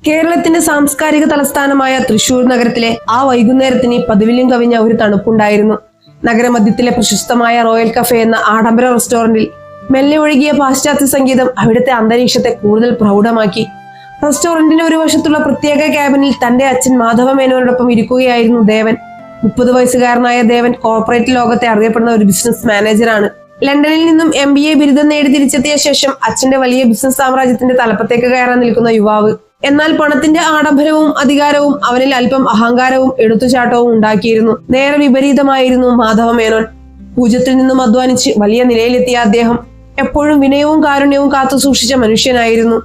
കേരളത്തിന്റെ സാംസ്കാരിക തലസ്ഥാനമായ തൃശൂർ നഗരത്തിലെ ആ വൈകുന്നേരത്തിന് പതിവിലും കവിഞ്ഞ ഒരു തണുപ്പുണ്ടായിരുന്നു. നഗരമധ്യത്തിലെ പ്രശസ്തമായ റോയൽ കഫേ എന്ന ആഡംബര റെസ്റ്റോറന്റിൽ മെല്ലെ ഒഴുകിയ പാശ്ചാത്യ സംഗീതം അവിടുത്തെ അന്തരീക്ഷത്തെ കൂടുതൽ പ്രൗഢമാക്കി. റെസ്റ്റോറന്റിന്റെ ഒരു വശത്തുള്ള പ്രത്യേക ക്യാബിനിൽ തന്റെ അച്ഛൻ മാധവ മേനോനോടൊപ്പം ഇരിക്കുകയായിരുന്നു ദേവൻ. 30 വയസ്സുകാരനായ ദേവൻ കോർപ്പറേറ്റ് ലോകത്തെ അറിയപ്പെടുന്ന ഒരു ബിസിനസ് മാനേജറാണ്. ലണ്ടനിൽ നിന്നും MBA ബിരുദം നേടി തിരിച്ചെത്തിയ ശേഷം അച്ഛന്റെ വലിയ ബിസിനസ് സാമ്രാജ്യത്തിന്റെ തലപ്പത്തേക്ക് കയറാൻ നിൽക്കുന്ന യുവാവ്. എന്നാൽ പണത്തിന്റെ ആഡംബരവും അധികാരവും അവനിൽ അല്പം അഹങ്കാരവും എടുത്തുചാട്ടവും ഉണ്ടാക്കിയിരുന്നു. നേരെ വിപരീതമായിരുന്നു മാധവ മേനോൻ. പൂജ്യത്തിൽ നിന്നും അധ്വാനിച്ച് വലിയ നിലയിലെത്തിയ അദ്ദേഹം എപ്പോഴും വിനയവും കാരുണ്യവും കാത്തു സൂക്ഷിച്ച മനുഷ്യനായിരുന്നു.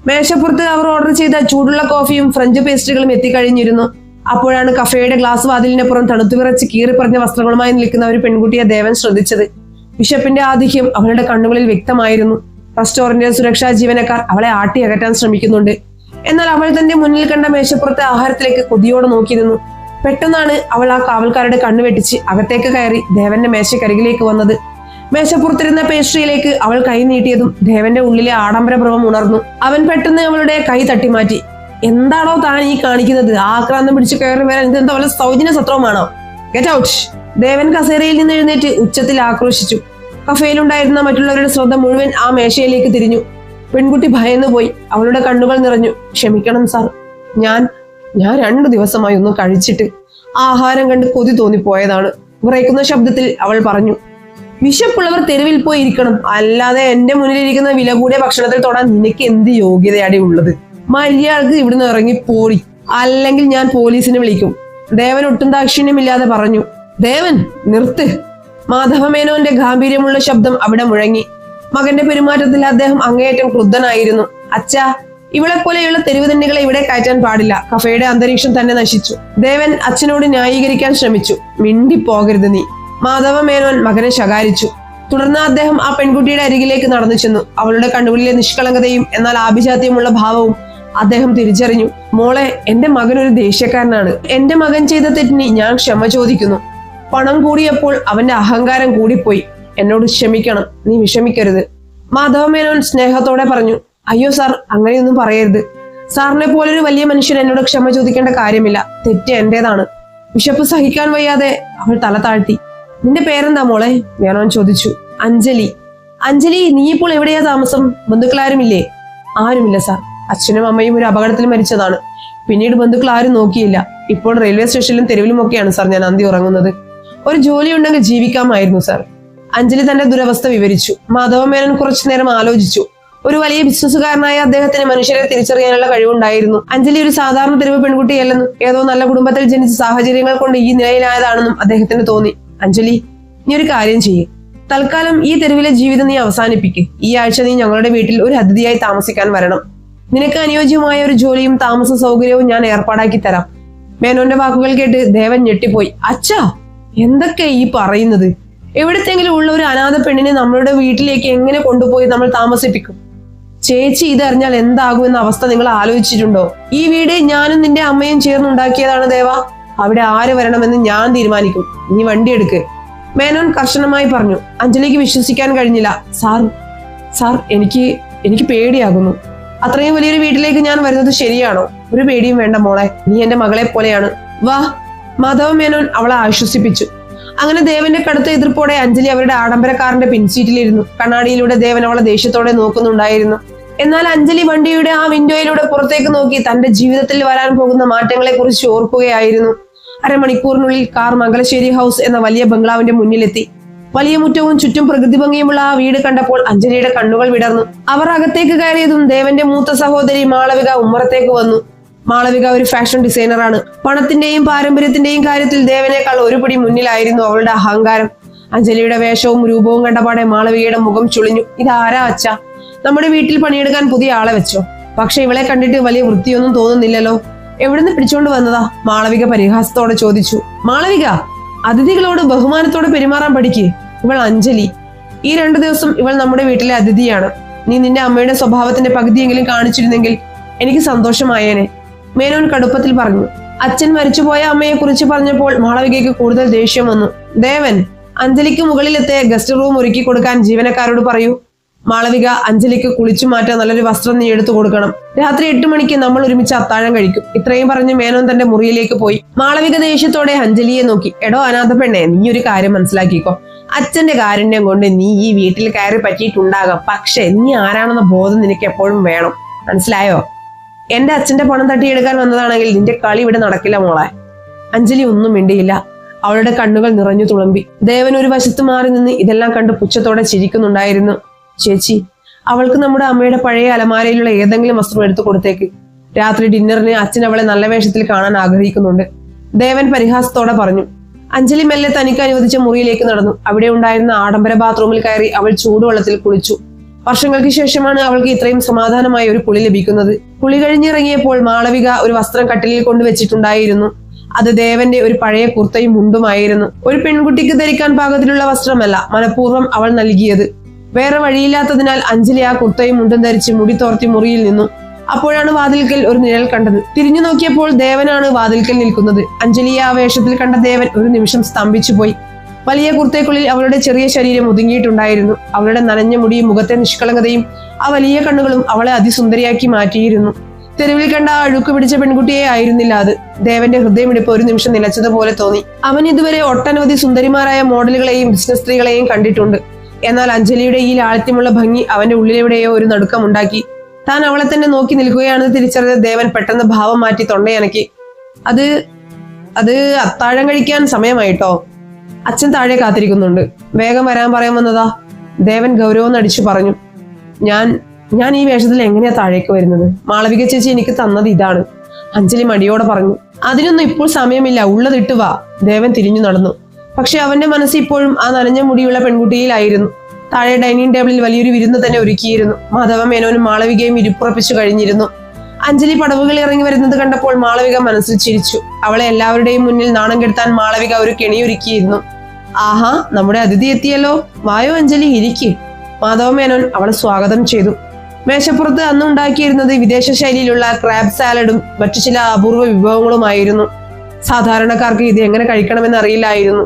മേശപ്പുറത്ത് അവർ ഓർഡർ ചെയ്ത ചൂടുള്ള കോഫിയും ഫ്രഞ്ച് പേസ്ട്രികളും എത്തിക്കഴിഞ്ഞിരുന്നു. അപ്പോഴാണ് കഫേയുടെ ഗ്ലാസ് വാതിലിനപ്പുറം തണുത്തുവിറച്ച് കീറിപ്പറഞ്ഞ വസ്ത്രങ്ങളുമായി നിൽക്കുന്ന ഒരു പെൺകുട്ടിയെ ദേവൻ ശ്രദ്ധിച്ചത്. വിശപ്പിന്റെ ആധിക്യം അവളുടെ കണ്ണുകളിൽ വ്യക്തമായിരുന്നു. റെസ്റ്റോറന്റിലെ സുരക്ഷാ ജീവനക്കാർ അവളെ ആട്ടി അകറ്റാൻ ശ്രമിക്കുന്നുണ്ട്. എന്നാൽ അവൾ തന്റെ മുന്നിൽ കണ്ട മേശപ്പുറത്തെ ആഹാരത്തിലേക്ക് കൊതിയോടെ നോക്കി നിന്നു. പെട്ടെന്നാണ് അവൾ ആ കാവൽക്കാരുടെ കണ്ണു വെട്ടിച്ച് അകത്തേക്ക് കയറി ദേവന്റെ മേശക്കരികിലേക്ക് വന്നത്. മേശപ്പുറത്തിരുന്ന പേസ്ട്രിയിലേക്ക് അവൾ കൈ നീട്ടിയതും ദേവന്റെ ഉള്ളിലെ ആഡംബരഭ്രമം ഉണർന്നു. അവൻ പെട്ടെന്ന് അവളുടെ കൈ തട്ടിമാറ്റി. എന്താണോ താൻ ഈ കാണിക്കുന്നത്? ആക്രാന്തം പിടിച്ച് കയറി വരാൻ ഇതെന്താ വല്ല സൗജന്യ സത്രവുമാണോ? Get out! ദേവൻ കസേരയിൽ നിന്ന് എഴുന്നേറ്റ് ഉച്ചത്തിൽ ആക്രോശിച്ചു. കഫേയിലുണ്ടായിരുന്ന മറ്റുള്ളവരുടെ ശ്രദ്ധ മുഴുവൻ ആ മേശയിലേക്ക് തിരിഞ്ഞു. പെൺകുട്ടി ഭയന്നു പോയി. അവളുടെ കണ്ണുകൾ നിറഞ്ഞു. ക്ഷമിക്കണം സാർ, ഞാൻ 2 ദിവസമായി ഒന്നും കഴിച്ചിട്ട് ആഹാരം കണ്ട് കൊതി തോന്നിപ്പോയതാണ്. വിറയ്ക്കുന്ന ശബ്ദത്തിൽ അവൾ പറഞ്ഞു. വിശപ്പുള്ളവർ തെരുവിൽ പോയി ഇരിക്കണം, അല്ലാതെ എന്റെ മുന്നിലിരിക്കുന്ന വില കൂടിയ ഭക്ഷണത്തിൽ തൊടാൻ നിനക്ക് എന്ത് യോഗ്യതയാടി ഉള്ളത്? മര്യാദക്ക് ഇവിടുന്ന് ഇറങ്ങി പോടി, അല്ലെങ്കിൽ ഞാൻ പോലീസിനെ വിളിക്കും. ദേവൻ ഒട്ടും ദാക്ഷിണ്യമില്ലാതെ പറഞ്ഞു. ദേവൻ, നിർത്ത്! മാധവ മേനോന്റെ ഗാംഭീര്യമുള്ള ശബ്ദം അവിടെ മുഴങ്ങി. മകന്റെ പെരുമാറ്റത്തിൽ അദ്ദേഹം അങ്ങേയറ്റം ക്രുദ്ധനായിരുന്നു. അച്ഛാ, ഇവളെ പോലെയുള്ള തെരുവ് തന്നെകളെ ഇവിടെ കയറ്റാൻ പാടില്ല. കഫേയുടെ അന്തരീക്ഷം തന്നെ നശിച്ചു. ദേവൻ അച്ഛനോട് ന്യായീകരിക്കാൻ ശ്രമിച്ചു. മിണ്ടിപ്പോകരുത് നീ! മാധവ മേനോൻ മകനെ ശകാരിച്ചു. തുടർന്ന് അദ്ദേഹം ആ പെൺകുട്ടിയുടെ അരികിലേക്ക് നടന്നു ചെന്നു. അവളുടെ കണ്ണുകളിലെ നിഷ്കളങ്കതയും എന്നാൽ ആഭിജാത്യമുള്ള ഭാവവും അദ്ദേഹം തിരിച്ചറിഞ്ഞു. മോളെ, എന്റെ മകൻ ഒരു ദേഷ്യക്കാരനാണ്. എന്റെ മകൻ ചെയ്ത തെറ്റിന് ഞാൻ ക്ഷമ ചോദിക്കുന്നു. പണം കൂടിയപ്പോൾ അവന്റെ അഹങ്കാരം കൂടിപ്പോയി. എന്നോട് ക്ഷമിക്കണം, നീ വിഷമിക്കരുത്. മാധവ മേനോൻ സ്നേഹത്തോടെ പറഞ്ഞു. അയ്യോ സാർ, അങ്ങനെയൊന്നും പറയരുത്. സാറിനെ പോലൊരു വലിയ മനുഷ്യൻ എന്നോട് ക്ഷമ ചോദിക്കേണ്ട കാര്യമില്ല. തെറ്റ് എന്റേതാണ്. വിശപ്പ് സഹിക്കാൻ വയ്യാതെ അവൾ തല താഴ്ത്തി. നിന്റെ പേരെന്താ മോളെ? മേനോൻ ചോദിച്ചു. അഞ്ജലി. അഞ്ജലി, നീ ഇപ്പോൾ എവിടെയാ താമസം? ബന്ധുക്കളാരുമില്ലേ? ആരുമില്ല സാർ. അച്ഛനും അമ്മയും ഒരു അപകടത്തിൽ മരിച്ചതാണ്. പിന്നീട് ബന്ധുക്കൾ ആരും നോക്കിയില്ല. ഇപ്പോൾ റെയിൽവേ സ്റ്റേഷനിലും തെരുവിലുമൊക്കെയാണ് സാർ ഞാൻ അന്തി ഉറങ്ങുന്നത്. ഒരു ജോലി ഉണ്ടെങ്കിൽ ജീവിക്കാമായിരുന്നു സാർ. അഞ്ജലി തന്റെ ദുരവസ്ഥ വിവരിച്ചു. മാധവ മേനോൻ കുറച്ചു നേരം ആലോചിച്ചു. ഒരു വലിയ ബിസിനസ്സുകാരനായ അദ്ദേഹത്തിന് മനുഷ്യരെ തിരിച്ചറിയാനുള്ള കഴിവുണ്ടായിരുന്നു. അഞ്ജലി ഒരു സാധാരണ തെരുവ് പെൺകുട്ടിയല്ലെന്നും ഏതോ നല്ല കുടുംബത്തിൽ ജനിച്ച സാഹചര്യങ്ങൾ കൊണ്ട് ഈ നിലയിലായതാണെന്നും അദ്ദേഹത്തിന് തോന്നി. അഞ്ജലി, നീ ഒരു കാര്യം ചെയ്യേ. തൽക്കാലം ഈ തെരുവിലെ ജീവിതം നീ അവസാനിപ്പിക്ക്. ഈ ആഴ്ച നീ ഞങ്ങളുടെ വീട്ടിൽ ഒരു അതിഥിയായി താമസിക്കാൻ വരണം. നിനക്ക് അനുയോജ്യമായ ഒരു ജോലിയും താമസ സൗകര്യവും ഞാൻ ഏർപ്പാടാക്കി തരാം. മേനോന്റെ വാക്കുകൾ കേട്ട് ദേവൻ ഞെട്ടിപ്പോയി. അച്ഛാ, എന്തൊക്കെ ഈ പറയുന്നത്? എവിടത്തെങ്കിലും ഉള്ള ഒരു അനാഥ പെണ്ണിനെ നമ്മളുടെ വീട്ടിലേക്ക് എങ്ങനെ കൊണ്ടുപോയി നമ്മൾ താമസിപ്പിക്കും? ചേച്ചി ഇതറിഞ്ഞാൽ എന്താകുമെന്ന അവസ്ഥ നിങ്ങൾ ആലോചിച്ചിട്ടുണ്ടോ? ഈ വീട് ഞാനും നിന്റെ അമ്മയും ചേർന്നുണ്ടാക്കിയതാണ് ദേവ. അവിടെ ആര് വരണമെന്ന് ഞാൻ തീരുമാനിക്കും. നീ വണ്ടി എടുക്ക്. മേനോൻ കർശനമായി പറഞ്ഞു. അഞ്ജലിക്ക് വിശ്വസിക്കാൻ കഴിഞ്ഞില്ല. സാർ, എനിക്ക് പേടിയാകുന്നു. അത്രയും വലിയൊരു വീട്ടിലേക്ക് ഞാൻ വരുന്നത് ശരിയാണോ? ഒരു പേടിയും വേണ്ട മോളെ, നീ എന്റെ മകളെ പോലെയാണ്. വാ! മാധവ മേനോൻ അവളെ ആശ്വസിപ്പിച്ചു. അങ്ങനെ ദേവന്റെ കടുത്ത എതിർപ്പോടെ അഞ്ജലി അവരുടെ ആഡംബര കാറിന്റെ പിൻസീറ്റിലിരുന്നു. കണ്ണാടിയിലൂടെ ദേവൻ അവളെ ദേഷ്യത്തോടെ നോക്കുന്നുണ്ടായിരുന്നു. എന്നാൽ അഞ്ജലി വണ്ടിയുടെ ആ വിൻഡോയിലൂടെ പുറത്തേക്ക് നോക്കി തന്റെ ജീവിതത്തിൽ വരാൻ പോകുന്ന മാറ്റങ്ങളെ കുറിച്ച് ഓർക്കുകയായിരുന്നു. അരമണിക്കൂറിനുള്ളിൽ കാർ മംഗലശ്ശേരി ഹൗസ് എന്ന വലിയ ബംഗ്ലാവിന്റെ മുന്നിലെത്തി. വലിയ മുറ്റവും ചുറ്റും പ്രകൃതി ഭംഗിയുമുള്ള ആ വീട് കണ്ടപ്പോൾ അഞ്ജലിയുടെ കണ്ണുകൾ വിടർന്നു. അവർ അകത്തേക്ക് കയറിയതും ദേവന്റെ മൂത്ത സഹോദരി മാളവിക ഉമ്മറത്തേക്ക് വന്നു. മാളവിക ഒരു ഫാഷൻ ഡിസൈനറാണ്. പണത്തിന്റെയും പാരമ്പര്യത്തിന്റെയും കാര്യത്തിൽ ദേവനേക്കാൾ ഒരു പടി മുന്നിലായിരുന്നു അവളുടെ അഹങ്കാരം. അഞ്ജലിയുടെ വേഷവും രൂപവും കണ്ടപാടെ മാളവികയുടെ മുഖം ചുളിഞ്ഞു. ഇതാരാ അച്ഛാ? നമ്മുടെ വീട്ടിൽ പണിയെടുക്കാൻ പുതിയ ആളെ വെച്ചോ? പക്ഷെ ഇവളെ കണ്ടിട്ട് വലിയ വൃത്തിയൊന്നും തോന്നുന്നില്ലല്ലോ. എവിടുന്ന് പിടിച്ചോണ്ട് വന്നതാ? മാളവിക പരിഹാസത്തോടെ ചോദിച്ചു. മാളവിക, അതിഥികളോട് ബഹുമാനത്തോടെ പെരുമാറാൻ പഠിക്കേ. ഇവൾ അഞ്ജലി. ഈ 2 ദിവസം ഇവൾ നമ്മുടെ വീട്ടിലെ അതിഥിയാണ്. നീ നിന്റെ അമ്മയുടെ സ്വഭാവത്തിന്റെ പകുതിയെങ്കിലും കാണിച്ചിരുന്നെങ്കിൽ എനിക്ക് സന്തോഷമായേനെ. മേനോൻ കടുപ്പത്തിൽ പറഞ്ഞു. അച്ഛൻ മരിച്ചുപോയ അമ്മയെ കുറിച്ച് പറഞ്ഞപ്പോൾ മാളവികയ്ക്ക് കൂടുതൽ ദേഷ്യം വന്നു. ദേവൻ, അഞ്ജലിക്ക് മുകളിലെത്തെ ഗസ്റ്റ് റൂം ഒരുക്കി കൊടുക്കാൻ ജീവനക്കാരോട് പറയൂ. മാളവിക, അഞ്ജലിക്ക് കുളിച്ചു മാറ്റാൻ നല്ലൊരു വസ്ത്രം നീ എടുത്തു കൊടുക്കണം. രാത്രി 8 മണിക്ക് നമ്മൾ ഒരുമിച്ച് അത്താഴം കഴിക്കും. ഇത്രയും പറഞ്ഞ് മേനോൻ തന്റെ മുറിയിലേക്ക് പോയി. മാളവിക ദേഷ്യത്തോടെ അഞ്ജലിയെ നോക്കി. എടോ അനാഥ പെണ്ണെ, നീ ഒരു കാര്യം മനസ്സിലാക്കിക്കോ. അച്ഛന്റെ കാരുണ്യം കൊണ്ട് നീ ഈ വീട്ടിൽ കയറി പറ്റിയിട്ടുണ്ടാകാം. പക്ഷെ നീ ആരാണെന്ന ബോധം നിനക്ക് എപ്പോഴും വേണം. മനസ്സിലായോ? എന്റെ അച്ഛന്റെ പണം തട്ടിയെടുക്കാൻ വന്നതാണെങ്കിൽ നിന്റെ കളി ഇവിടെ നടക്കില്ല മോളെ. അഞ്ജലി ഒന്നും മിണ്ടിയില്ല. അവളുടെ കണ്ണുകൾ നിറഞ്ഞു തുളുമ്പി. ദേവൻ ഒരു വശത്ത് മാറി നിന്ന് ഇതെല്ലാം കണ്ട് പുച്ഛത്തോടെ ചിരിക്കുന്നുണ്ടായിരുന്നു. ചേച്ചി, അവൾക്ക് നമ്മുടെ അമ്മയുടെ പഴയ അലമാരയിലുള്ള ഏതെങ്കിലും വസ്ത്രം എടുത്തു കൊടുത്തേക്ക്. രാത്രി ഡിന്നറിന് അച്ഛൻ അവളെ നല്ല വേഷത്തിൽ കാണാൻ ആഗ്രഹിക്കുന്നുണ്ട്. ദേവൻ പരിഹാസത്തോടെ പറഞ്ഞു. അഞ്ജലി മെല്ലെ തനിക്ക് അനുവദിച്ച മുറിയിലേക്ക് നടന്നു. അവിടെ ഉണ്ടായിരുന്ന ആഡംബര ബാത്റൂമിൽ കയറി അവൾ ചൂടുവെള്ളത്തിൽ കുളിച്ചു. വർഷങ്ങൾക്ക് ശേഷമാണ് അവൾക്ക് ഇത്രയും സമാധാനമായ ഒരു കുളി ലഭിക്കുന്നത്. കുളി കഴിഞ്ഞിറങ്ങിയപ്പോൾ മാളവിക ഒരു വസ്ത്രം കട്ടിലിൽ കൊണ്ടുവച്ചിട്ടുണ്ടായിരുന്നു. അത് ദേവന്റെ ഒരു പഴയ കുർത്തയും മുണ്ടുമായിരുന്നു. ഒരു പെൺകുട്ടിക്ക് ധരിക്കാൻ പാകത്തിലുള്ള വസ്ത്രമല്ല, മനഃപൂർവ്വം അവൾ നൽകിയത്. വേറെ വഴിയില്ലാത്തതിനാൽ അഞ്ജലി ആ കുർത്തയും മുണ്ടും ധരിച്ച് മുടി തോർത്തി മുറിയിൽ നിന്നു. അപ്പോഴാണ് വാതിൽക്കൽ ഒരു നിഴൽ കണ്ടത്. തിരിഞ്ഞു നോക്കിയപ്പോൾ ദേവനാണ് വാതിൽക്കൽ നിൽക്കുന്നത്. അഞ്ജലിയെ ആ വേഷത്തിൽ കണ്ട ദേവൻ ഒരു നിമിഷം സ്തംഭിച്ചു പോയി. വലിയ കുർത്തയ്ക്കുള്ളിൽ അവളുടെ ചെറിയ ശരീരം ഒതുങ്ങിയിട്ടുണ്ടായിരുന്നു. അവളുടെ നനഞ്ഞ മുടിയും മുഖത്തെ നിഷ്കളങ്കതയും ആ വലിയ കണ്ണുകളും അവളെ അതിസുന്ദരിയാക്കി മാറ്റിയിരുന്നു. തെരുവിൽ കണ്ട ആ അഴുക്ക് പിടിച്ച പെൺകുട്ടിയെ ആയിരുന്നില്ല അത്. ദേവന്റെ ഹൃദയമിടിപ്പ് ഒരു നിമിഷം നിലച്ചതുപോലെ തോന്നി. അവൻ ഇതുവരെ ഒട്ടനവധി സുന്ദരിമാരായ മോഡലുകളെയും ബിസിനസ് സ്ത്രീകളെയും കണ്ടിട്ടുണ്ട്. എന്നാൽ അഞ്ജലിയുടെ ഈ ലാളിത്യമുള്ള ഭംഗി അവന്റെ ഉള്ളിലെവിടെയോ ഒരു നടുക്കമുണ്ടാക്കി. താൻ അവളെ തന്നെ നോക്കി നിൽക്കുകയാണെന്ന് തിരിച്ചറിഞ്ഞ ദേവൻ പെട്ടെന്ന് ഭാവം മാറ്റി തൊണ്ടയനക്കി. അത് അത്താഴം കഴിക്കാൻ സമയമായിട്ടോ. അച്ഛൻ താഴെ കാത്തിരിക്കുന്നുണ്ട്. വേഗം വരാൻ പറയാൻ വന്നതാ. ദേവൻ ഗൗരവം നടിച്ചു പറഞ്ഞു. ഞാൻ ഈ വേഷത്തിൽ എങ്ങനെയാ താഴേക്ക് വരുന്നത്? മാളവിക ചേച്ചി എനിക്ക് തന്നത് ഇതാണ്. അഞ്ജലി മടിയോടെ പറഞ്ഞു. അതിനൊന്നും ഇപ്പോൾ സമയമില്ല, ഉള്ളതിട്ട് വാ. ദേവൻ തിരിഞ്ഞു നടന്നു. പക്ഷെ അവന്റെ മനസ്സ് ഇപ്പോഴും ആ നനഞ്ഞ മുടിയുള്ള പെൺകുട്ടിയിലായിരുന്നു. താഴെ ഡൈനിങ് ടേബിളിൽ വലിയൊരു വിരുന്ന് തന്നെ ഒരുക്കിയിരുന്നു. മാധവ മേനോനും മാളവികയും ഇരിപ്പുറപ്പിച്ചു കഴിഞ്ഞിരുന്നു. അഞ്ജലി പടവുകൾ ഇറങ്ങി വരുന്നത് കണ്ടപ്പോൾ മാളവിക മനസ്സിൽ ചിരിച്ചു. അവളെ എല്ലാവരുടെയും മുന്നിൽ നാണം കെടുത്താൻ മാളവിക ഒരു കെണിയൊരുക്കിയിരുന്നു. ആഹാ, നമ്മുടെ അതിഥി എത്തിയല്ലോ. വായോ അഞ്ജലി, ഇരിക്ക്. മാധവ മേനോൻ അവളെ സ്വാഗതം ചെയ്തു. മേശപ്പുറത്ത് അന്ന് ഉണ്ടാക്കിയിരുന്നത് വിദേശ ശൈലിയിലുള്ള ക്രാബ് സാലഡും മറ്റു ചില അപൂർവ വിഭവങ്ങളുമായിരുന്നു. സാധാരണക്കാർക്ക് ഇത് എങ്ങനെ കഴിക്കണമെന്ന് അറിയില്ലായിരുന്നു.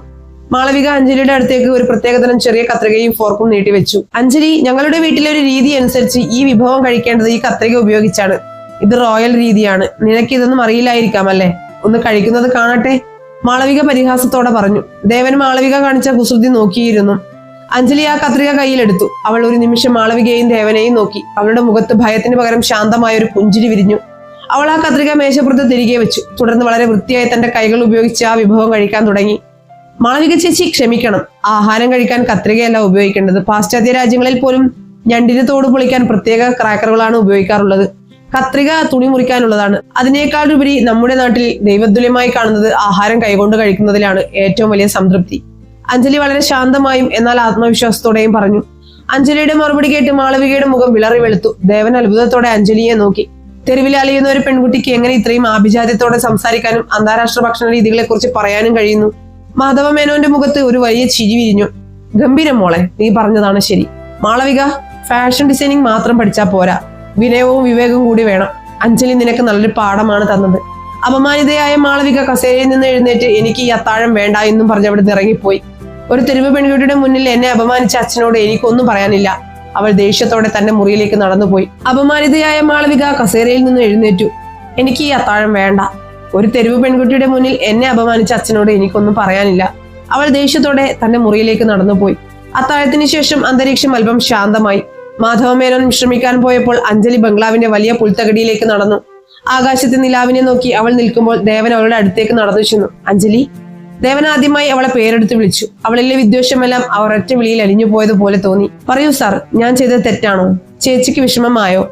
മാളവിക അഞ്ജലിയുടെ അടുത്തേക്ക് ഒരു പ്രത്യേകതരം ചെറിയ കത്രികയും ഫോർക്കും നീട്ടിവെച്ചു. അഞ്ജലി, ഞങ്ങളുടെ വീട്ടിലെ ഒരു രീതി അനുസരിച്ച് ഈ വിഭവം കഴിക്കേണ്ടത് ഈ കത്രിക ഉപയോഗിച്ചാണ്. ഇത് റോയൽ രീതിയാണ്. നിനക്ക് ഇതൊന്നും അറിയില്ലായിരിക്കാം അല്ലേ? ഒന്ന് കഴിക്കുന്നത് കാണട്ടെ. മാളവിക പരിഹാസത്തോടെ പറഞ്ഞു. ദേവൻ മാളവിക കാണിച്ച കുസൃതി നോക്കിയിരുന്നു. അഞ്ജലി ആ കത്രിക കയ്യിലെടുത്തു. അവൾ ഒരു നിമിഷം മാളവികയെയും ദേവനെയും നോക്കി. അവളുടെ മുഖത്ത് ഭയത്തിന് പകരം ശാന്തമായ ഒരു പുഞ്ചിരി വിരിഞ്ഞു. അവൾ ആ കത്രിക മേശപ്പുറത്ത് തിരികെ വെച്ചു. തുടർന്ന് വളരെ വൃത്തിയായി തന്റെ കൈകൾ ഉപയോഗിച്ച് ആ വിഭവം കഴിക്കാൻ തുടങ്ങി. മാളവിക ചേച്ചി, ക്ഷമിക്കണം. ആഹാരം കഴിക്കാൻ കത്രികയല്ല ഉപയോഗിക്കേണ്ടത്. പാശ്ചാത്യ രാജ്യങ്ങളിൽ പോലും ഞണ്ടിന് തോട് പൊളിക്കാൻ പ്രത്യേക ക്രാക്കറുകളാണ് ഉപയോഗിക്കാറുള്ളത്. കത്രിക തുണി മുറിക്കാനുള്ളതാണ്. അതിനേക്കാൾ ഉപരി നമ്മുടെ നാട്ടിൽ ദൈവതുല്യമായി കാണുന്നത് ആഹാരം കൈകൊണ്ട് കഴിക്കുന്നതിലാണ് ഏറ്റവും വലിയ സംതൃപ്തി. അഞ്ജലി വളരെ ശാന്തമായും എന്നാൽ ആത്മവിശ്വാസത്തോടെയും പറഞ്ഞു. അഞ്ജലിയുടെ മറുപടി കേട്ട് മാളവികയുടെ മുഖം വിളറി വെളുത്തു. ദേവൻ അത്ഭുതത്തോടെ അഞ്ജലിയെ നോക്കി. തെരുവിൽ അലയുന്ന ഒരു പെൺകുട്ടിക്ക് എങ്ങനെ ഇത്രയും ആഭിജാത്യത്തോടെ സംസാരിക്കാനും അന്താരാഷ്ട്ര ഭക്ഷണ രീതികളെ കുറിച്ച് പറയാനും കഴിയുന്നു? മാധവ മേനോന്റെ മുഖത്ത് ഒരു വലിയ ചിരി വിരിഞ്ഞു. ഗംഭീരം മോളെ, നീ പറഞ്ഞതാണ് ശരി. മാളവിക, ഫാഷൻ ഡിസൈനിങ് മാത്രം പഠിച്ചാൽ പോരാ, വിനയവും വിവേകവും കൂടി വേണം. അഞ്ജലി നിനക്ക് നല്ലൊരു പാഠമാണ് തന്നത്. അപമാനിതയായ മാളവിക കസേരയിൽ നിന്ന് എഴുന്നേറ്റ് എനിക്ക് ഈ അത്താഴം വേണ്ട എന്നും പറഞ്ഞ് അവിടെ ഇറങ്ങിപ്പോയി. ഒരു തെരുവ് പെൺകുട്ടിയുടെ മുന്നിൽ എന്നെ അപമാനിച്ച അച്ഛനോട് എനിക്കൊന്നും പറയാനില്ല. അവൾ ദേഷ്യത്തോടെ തന്റെ മുറിയിലേക്ക് നടന്നുപോയി. അപമാനിതയായ മാളവിക കസേരയിൽ നിന്ന് എഴുന്നേറ്റു. എനിക്ക് ഈ അത്താഴം വേണ്ട. ഒരു തെരുവ് പെൺകുട്ടിയുടെ മുന്നിൽ എന്നെ അപമാനിച്ച അച്ഛനോട് എനിക്കൊന്നും പറയാനില്ല. അവൾ ദേഷ്യത്തോടെ തന്റെ മുറിയിലേക്ക് നടന്നുപോയി. അത്താഴത്തിന് ശേഷം അന്തരീക്ഷം അല്പം ശാന്തമായി. മാധവ മേനോൻ വിശ്രമിക്കാൻ പോയപ്പോൾ അഞ്ജലി ബംഗ്ലാവിന്റെ വലിയ പുൽത്തകടിയിലേക്ക് നടന്നു. ആകാശത്തെ നിലാവിനെ നോക്കി അവൾ നിൽക്കുമ്പോൾ ദേവൻ അവളുടെ അടുത്തേക്ക് നടന്നു ചെന്നു. അഞ്ജലി. ദേവൻ ആദ്യമായി അവളെ പേരെടുത്ത് വിളിച്ചു. അവളിലെ വിദ്വേഷമെല്ലാം അവർ ഒറ്റ വിളിയിൽ അലിഞ്ഞു പോയതുപോലെ തോന്നി. പറയൂ സാർ, ഞാൻ ചെയ്തത് തെറ്റാണോ? ചേച്ചിക്ക് വിഷമമായോ?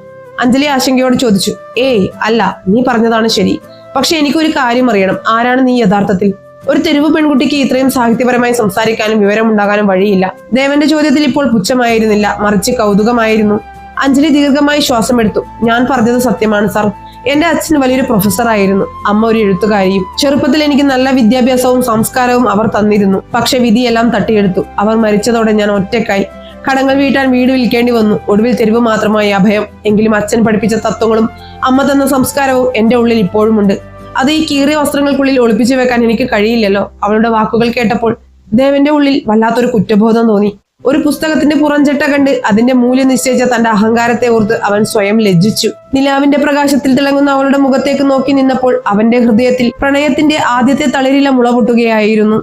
അഞ്ജലി ആശങ്കയോട് ചോദിച്ചു. ഏയ് അല്ല, നീ പറഞ്ഞതാണ് ശരി. പക്ഷെ എനിക്കൊരു കാര്യം അറിയണം. ആരാണ് നീ യഥാർത്ഥത്തിൽ? ഒരു തെരുവ് പെൺകുട്ടിക്ക് ഇത്രയും സാഹിത്യപരമായി സംസാരിക്കാനും വിവരമുണ്ടാകാനും വഴിയില്ല. ദേവന്റെ ചോദ്യത്തിൽ ഇപ്പോൾ പുച്ഛമായിരുന്നില്ല, മറിച്ച് കൗതുകമായിരുന്നു. അഞ്ജലി ദീർഘമായി ശ്വാസം എടുത്തു. ഞാൻ പറഞ്ഞത് സത്യമാണ് സാർ. എന്റെ അച്ഛൻ വലിയൊരു പ്രൊഫസറായിരുന്നു, അമ്മ ഒരു എഴുത്തുകാരിയും. ചെറുപ്പത്തിൽ എനിക്ക് നല്ല വിദ്യാഭ്യാസവും സംസ്കാരവും അവർ തന്നിരുന്നു. പക്ഷെ വിധിയെല്ലാം തട്ടിയെടുത്തു. അവർ മരിച്ചതോടെ ഞാൻ ഒറ്റക്കായി. കടങ്ങൾ വീട്ടാൻ വീട് വിൽക്കേണ്ടി വന്നു. ഒടുവിൽ തെരുവ് മാത്രമായി അഭയം. എങ്കിലും അച്ഛൻ പഠിപ്പിച്ച തത്വങ്ങളും അമ്മ തന്ന സംസ്കാരവും എന്റെ ഉള്ളിൽ ഇപ്പോഴുമുണ്ട്. അത് ഈ കീറിയ വസ്ത്രങ്ങൾക്കുള്ളിൽ ഒളിപ്പിച്ചു വെക്കാൻ എനിക്ക് കഴിയില്ലല്ലോ. അവളുടെ വാക്കുകൾ കേട്ടപ്പോൾ ദേവന്റെ ഉള്ളിൽ വല്ലാത്തൊരു കുറ്റബോധം തോന്നി. ഒരു പുസ്തകത്തിന്റെ പുറംചട്ട കണ്ട് അതിന്റെ മൂല്യം നിശ്ചയിച്ച തന്റെ അഹങ്കാരത്തെ ഓർത്ത് അവൻ സ്വയം ലജ്ജിച്ചു. നിലാവിന്റെ പ്രകാശത്തിൽ തിളങ്ങുന്ന അവളുടെ മുഖത്തേക്ക് നോക്കി നിന്നപ്പോൾ അവന്റെ ഹൃദയത്തിൽ പ്രണയത്തിന്റെ ആദ്യത്തെ തളിരില മുളപൊട്ടുകയായിരുന്നു.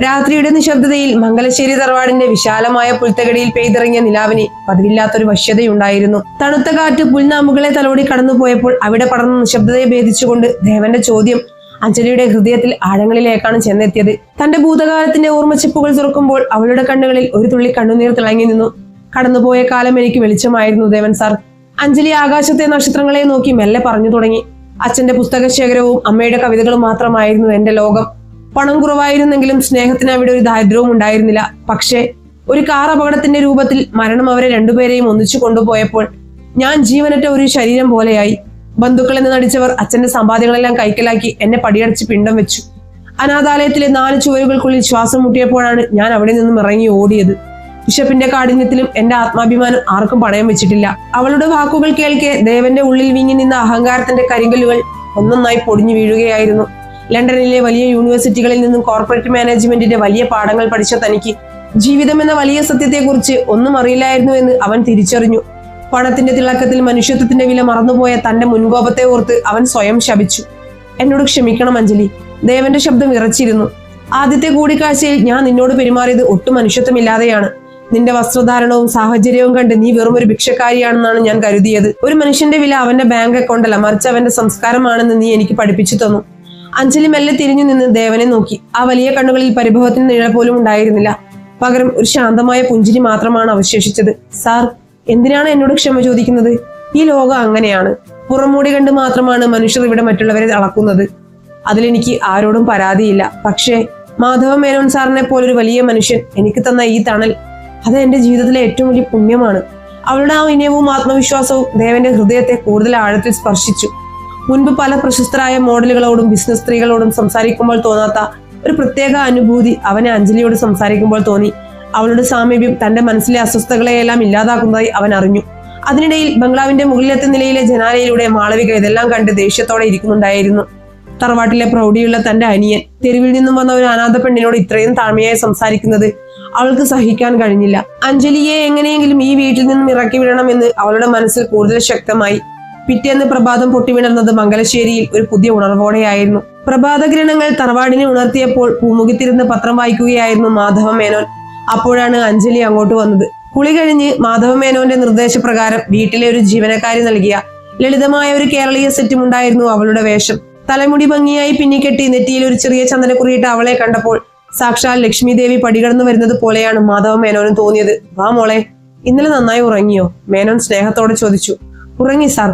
രാത്രിയുടെ നിശബ്ദതയിൽ മംഗലശ്ശേരി തറവാടിന്റെ വിശാലമായ പുൽത്തകടിയിൽ പെയ്തിറങ്ങിയ നിലാവിന് പതിവില്ലാത്തൊരു വശ്യതയുണ്ടായിരുന്നു. തണുത്ത കാറ്റ് പുൽനാമ്പുകളെ തലോടി കടന്നുപോയപ്പോൾ അവിടെ പടർന്ന നിശബ്ദതയെ ഭേദിച്ചുകൊണ്ട് ദേവന്റെ ചോദ്യം അഞ്ജലിയുടെ ഹൃദയത്തിൽ ആഴങ്ങളിലേക്കാണ് ചെന്നെത്തിയത്. തന്റെ ഭൂതകാലത്തിന്റെ ഓർമ്മച്ചിപ്പുകൾ തുറക്കുമ്പോൾ അവളുടെ കണ്ണുകളിൽ ഒരു തുള്ളി കണ്ണുനീർ തിളങ്ങി നിന്നു. കടന്നുപോയ കാലം എനിക്ക് വെളിച്ചമായിരുന്നു ദേവൻ സാർ. അഞ്ജലി ആകാശത്തെ നക്ഷത്രങ്ങളെ നോക്കി മെല്ലെ പറഞ്ഞു തുടങ്ങി. അച്ഛന്റെ പുസ്തക ശേഖരവും അമ്മയുടെ കവിതകളും മാത്രമായിരുന്നു എന്റെ ലോകം. പണം കുറവായിരുന്നെങ്കിലും സ്നേഹത്തിന് അവിടെ ഒരു ദാരിദ്ര്യവും ഉണ്ടായിരുന്നില്ല. പക്ഷേ ഒരു കാർ അപകടത്തിന്റെ രൂപത്തിൽ മരണം അവരെ രണ്ടുപേരെയും ഒന്നിച്ചു കൊണ്ടുപോയപ്പോൾ ഞാൻ ജീവനറ്റ ഒരു ശരീരം പോലെയായി. ബന്ധുക്കളെന്ന് നടിച്ചവർ അച്ഛന്റെ സമ്പാദ്യങ്ങളെല്ലാം കൈക്കലാക്കി എന്നെ പടിയടച്ച് പിണ്ടം വെച്ചു. അനാഥാലയത്തിലെ 4 ചുവരുകൾക്കുള്ളിൽ ശ്വാസം മുട്ടിയപ്പോഴാണ് ഞാൻ അവിടെ നിന്നും ഇറങ്ങി ഓടിയത്. ബിഷപ്പിന്റെ കാഠിന്യത്തിലും എന്റെ ആത്മാഭിമാനം ആർക്കും പണയം വെച്ചിട്ടില്ല. അവളുടെ വാക്കുകൾ കേൾക്കെ ദേവന്റെ ഉള്ളിൽ വീങ്ങി നിന്ന അഹങ്കാരത്തിന്റെ കരിങ്കല്ലുകൾ ഒന്നൊന്നായി പൊടിഞ്ഞു വീഴുകയായിരുന്നു. ലണ്ടനിലെ വലിയ യൂണിവേഴ്സിറ്റികളിൽ നിന്നും കോർപ്പറേറ്റ് മാനേജ്മെന്റിന്റെ വലിയ പാഠങ്ങൾ പഠിച്ച തനിക്ക് ജീവിതം എന്ന വലിയ സത്യത്തെക്കുറിച്ച് ഒന്നും അറിയില്ലായിരുന്നു എന്ന് അവൻ തിരിച്ചറിഞ്ഞു. പണത്തിന്റെ തിളക്കത്തിൽ മനുഷ്യത്വത്തിന്റെ വില മറന്നുപോയ തന്റെ മുൻകോപത്തെ ഓർത്ത് അവൻ സ്വയം ശപിച്ചു. എന്നോട് ക്ഷമിക്കണം അഞ്ജലി. ദേവന്റെ ശബ്ദം വിറച്ചിരുന്നു. ആദ്യത്തെ കൂടിക്കാഴ്ചയിൽ ഞാൻ നിന്നോട് പെരുമാറിയത് ഒട്ടും മനുഷ്യത്വമില്ലാതെയാണ്. നിന്റെ വസ്ത്രധാരണവും സാഹചര്യവും കണ്ട് നീ വെറും ഒരു ഭിക്ഷക്കാരിയാണെന്നാണ് ഞാൻ കരുതിയത്. ഒരു മനുഷ്യന്റെ വില അവന്റെ ബാങ്ക് അക്കൗണ്ടല്ല, മറിച്ച് അവന്റെ സംസ്കാരമാണെന്ന് നീ എനിക്ക് പഠിപ്പിച്ചു തന്നു. അഞ്ജലി മെല്ലെ തിരിഞ്ഞു നിന്ന് ദേവനെ നോക്കി. ആ വലിയ കണ്ണുകളിൽ പരിഭവത്തിന് നിഴൽ പോലും ഉണ്ടായിരുന്നില്ല. പകരം ഒരു ശാന്തമായ പുഞ്ചിരി മാത്രമാണ് അവശേഷിച്ചത്. സാർ, എന്തിനാണ് എന്നോട് ക്ഷമ ചോദിക്കുന്നത്? ഈ ലോകം അങ്ങനെയാണ്. പുറംമൂടി കണ്ട് മാത്രമാണ് മനുഷ്യർ ഇവിടെ മറ്റുള്ളവരെ അളക്കുന്നത്. അതിലെനിക്ക് ആരോടും പരാതിയില്ല. പക്ഷേ മാധവ മേനോൻ സാറിനെ പോലൊരു വലിയ മനുഷ്യൻ എനിക്ക് തന്ന ഈ തണൽ, അത് എന്റെ ജീവിതത്തിലെ ഏറ്റവും വലിയ പുണ്യമാണ്. അവളുടെ ആ വിനയവും ആത്മവിശ്വാസവും ദേവന്റെ ഹൃദയത്തെ കൂടുതൽ ആഴത്തിൽ സ്പർശിച്ചു. മുൻപ് പല പ്രശസ്തരായ മോഡലുകളോടും ബിസിനസ് സ്ത്രീകളോടും സംസാരിക്കുമ്പോൾ തോന്നാത്ത ഒരു പ്രത്യേക അനുഭൂതി അവനെ അഞ്ജലിയോട് സംസാരിക്കുമ്പോൾ തോന്നി. അവളുടെ സാമീപ്യം തന്റെ മനസ്സിലെ അസ്വസ്ഥതകളെയെല്ലാം ഇല്ലാതാക്കുന്നതായി അവൻ അറിഞ്ഞു. അതിനിടയിൽ ബംഗ്ലാവിന്റെ മുകളിലത്തെ നിലയിലെ ജനാലയിലൂടെ മാളവിക ഇതെല്ലാം കണ്ട് ദേഷ്യത്തോടെ ഇരിക്കുന്നുണ്ടായിരുന്നു. തറവാട്ടിലെ പ്രൗഢിയുള്ള തന്റെ അനിയൻ തെരുവിൽ നിന്നും വന്ന ഒരു അനാഥ പെണ്ണിനോട് ഇത്രയും താഴ്മയായി സംസാരിക്കുന്നത് അവൾക്ക് സഹിക്കാൻ കഴിഞ്ഞില്ല. അഞ്ജലിയെ എങ്ങനെയെങ്കിലും ഈ വീട്ടിൽ നിന്നും ഇറക്കി വിടണമെന്ന് അവളുടെ മനസ്സിൽ കൂടുതൽ ശക്തമായി. പിറ്റേന്ന് പ്രഭാതം പൊട്ടിവിടർന്നത് മംഗലശ്ശേരിയിൽ ഒരു പുതിയ ഉണർവോടെയായിരുന്നു. പ്രഭാതകിരണങ്ങൾ തറവാടിനെ ഉണർത്തിയപ്പോൾ പൂമുഖത്തിരുന്ന് പത്രം വായിക്കുകയായിരുന്നു മാധവ മേനോൻ. അപ്പോഴാണ് അഞ്ജലി അങ്ങോട്ട് വന്നത്. കുളി കഴിഞ്ഞ് മാധവ മേനോന്റെ നിർദ്ദേശപ്രകാരം വീട്ടിലെ ഒരു ജീവനക്കാരി നൽകിയ ലളിതമായ ഒരു കേരളീയ സെറ്റും ഉണ്ടായിരുന്നു അവളുടെ വേഷം. തലമുടി ഭംഗിയായി പിന്നിക്കെട്ടി നെറ്റിയിൽ ഒരു ചെറിയ ചന്ദനക്കുറിയിട്ട് അവളെ കണ്ടപ്പോൾ സാക്ഷാൽ ലക്ഷ്മി ദേവി പടികടന്നു വരുന്നത് പോലെയാണ് മാധവ മേനോന് തോന്നിയത്. വാ മോളെ, ഇന്നലെ നന്നായി ഉറങ്ങിയോ? മേനോൻ സ്നേഹത്തോടെ ചോദിച്ചു. ഉറങ്ങി സാർ.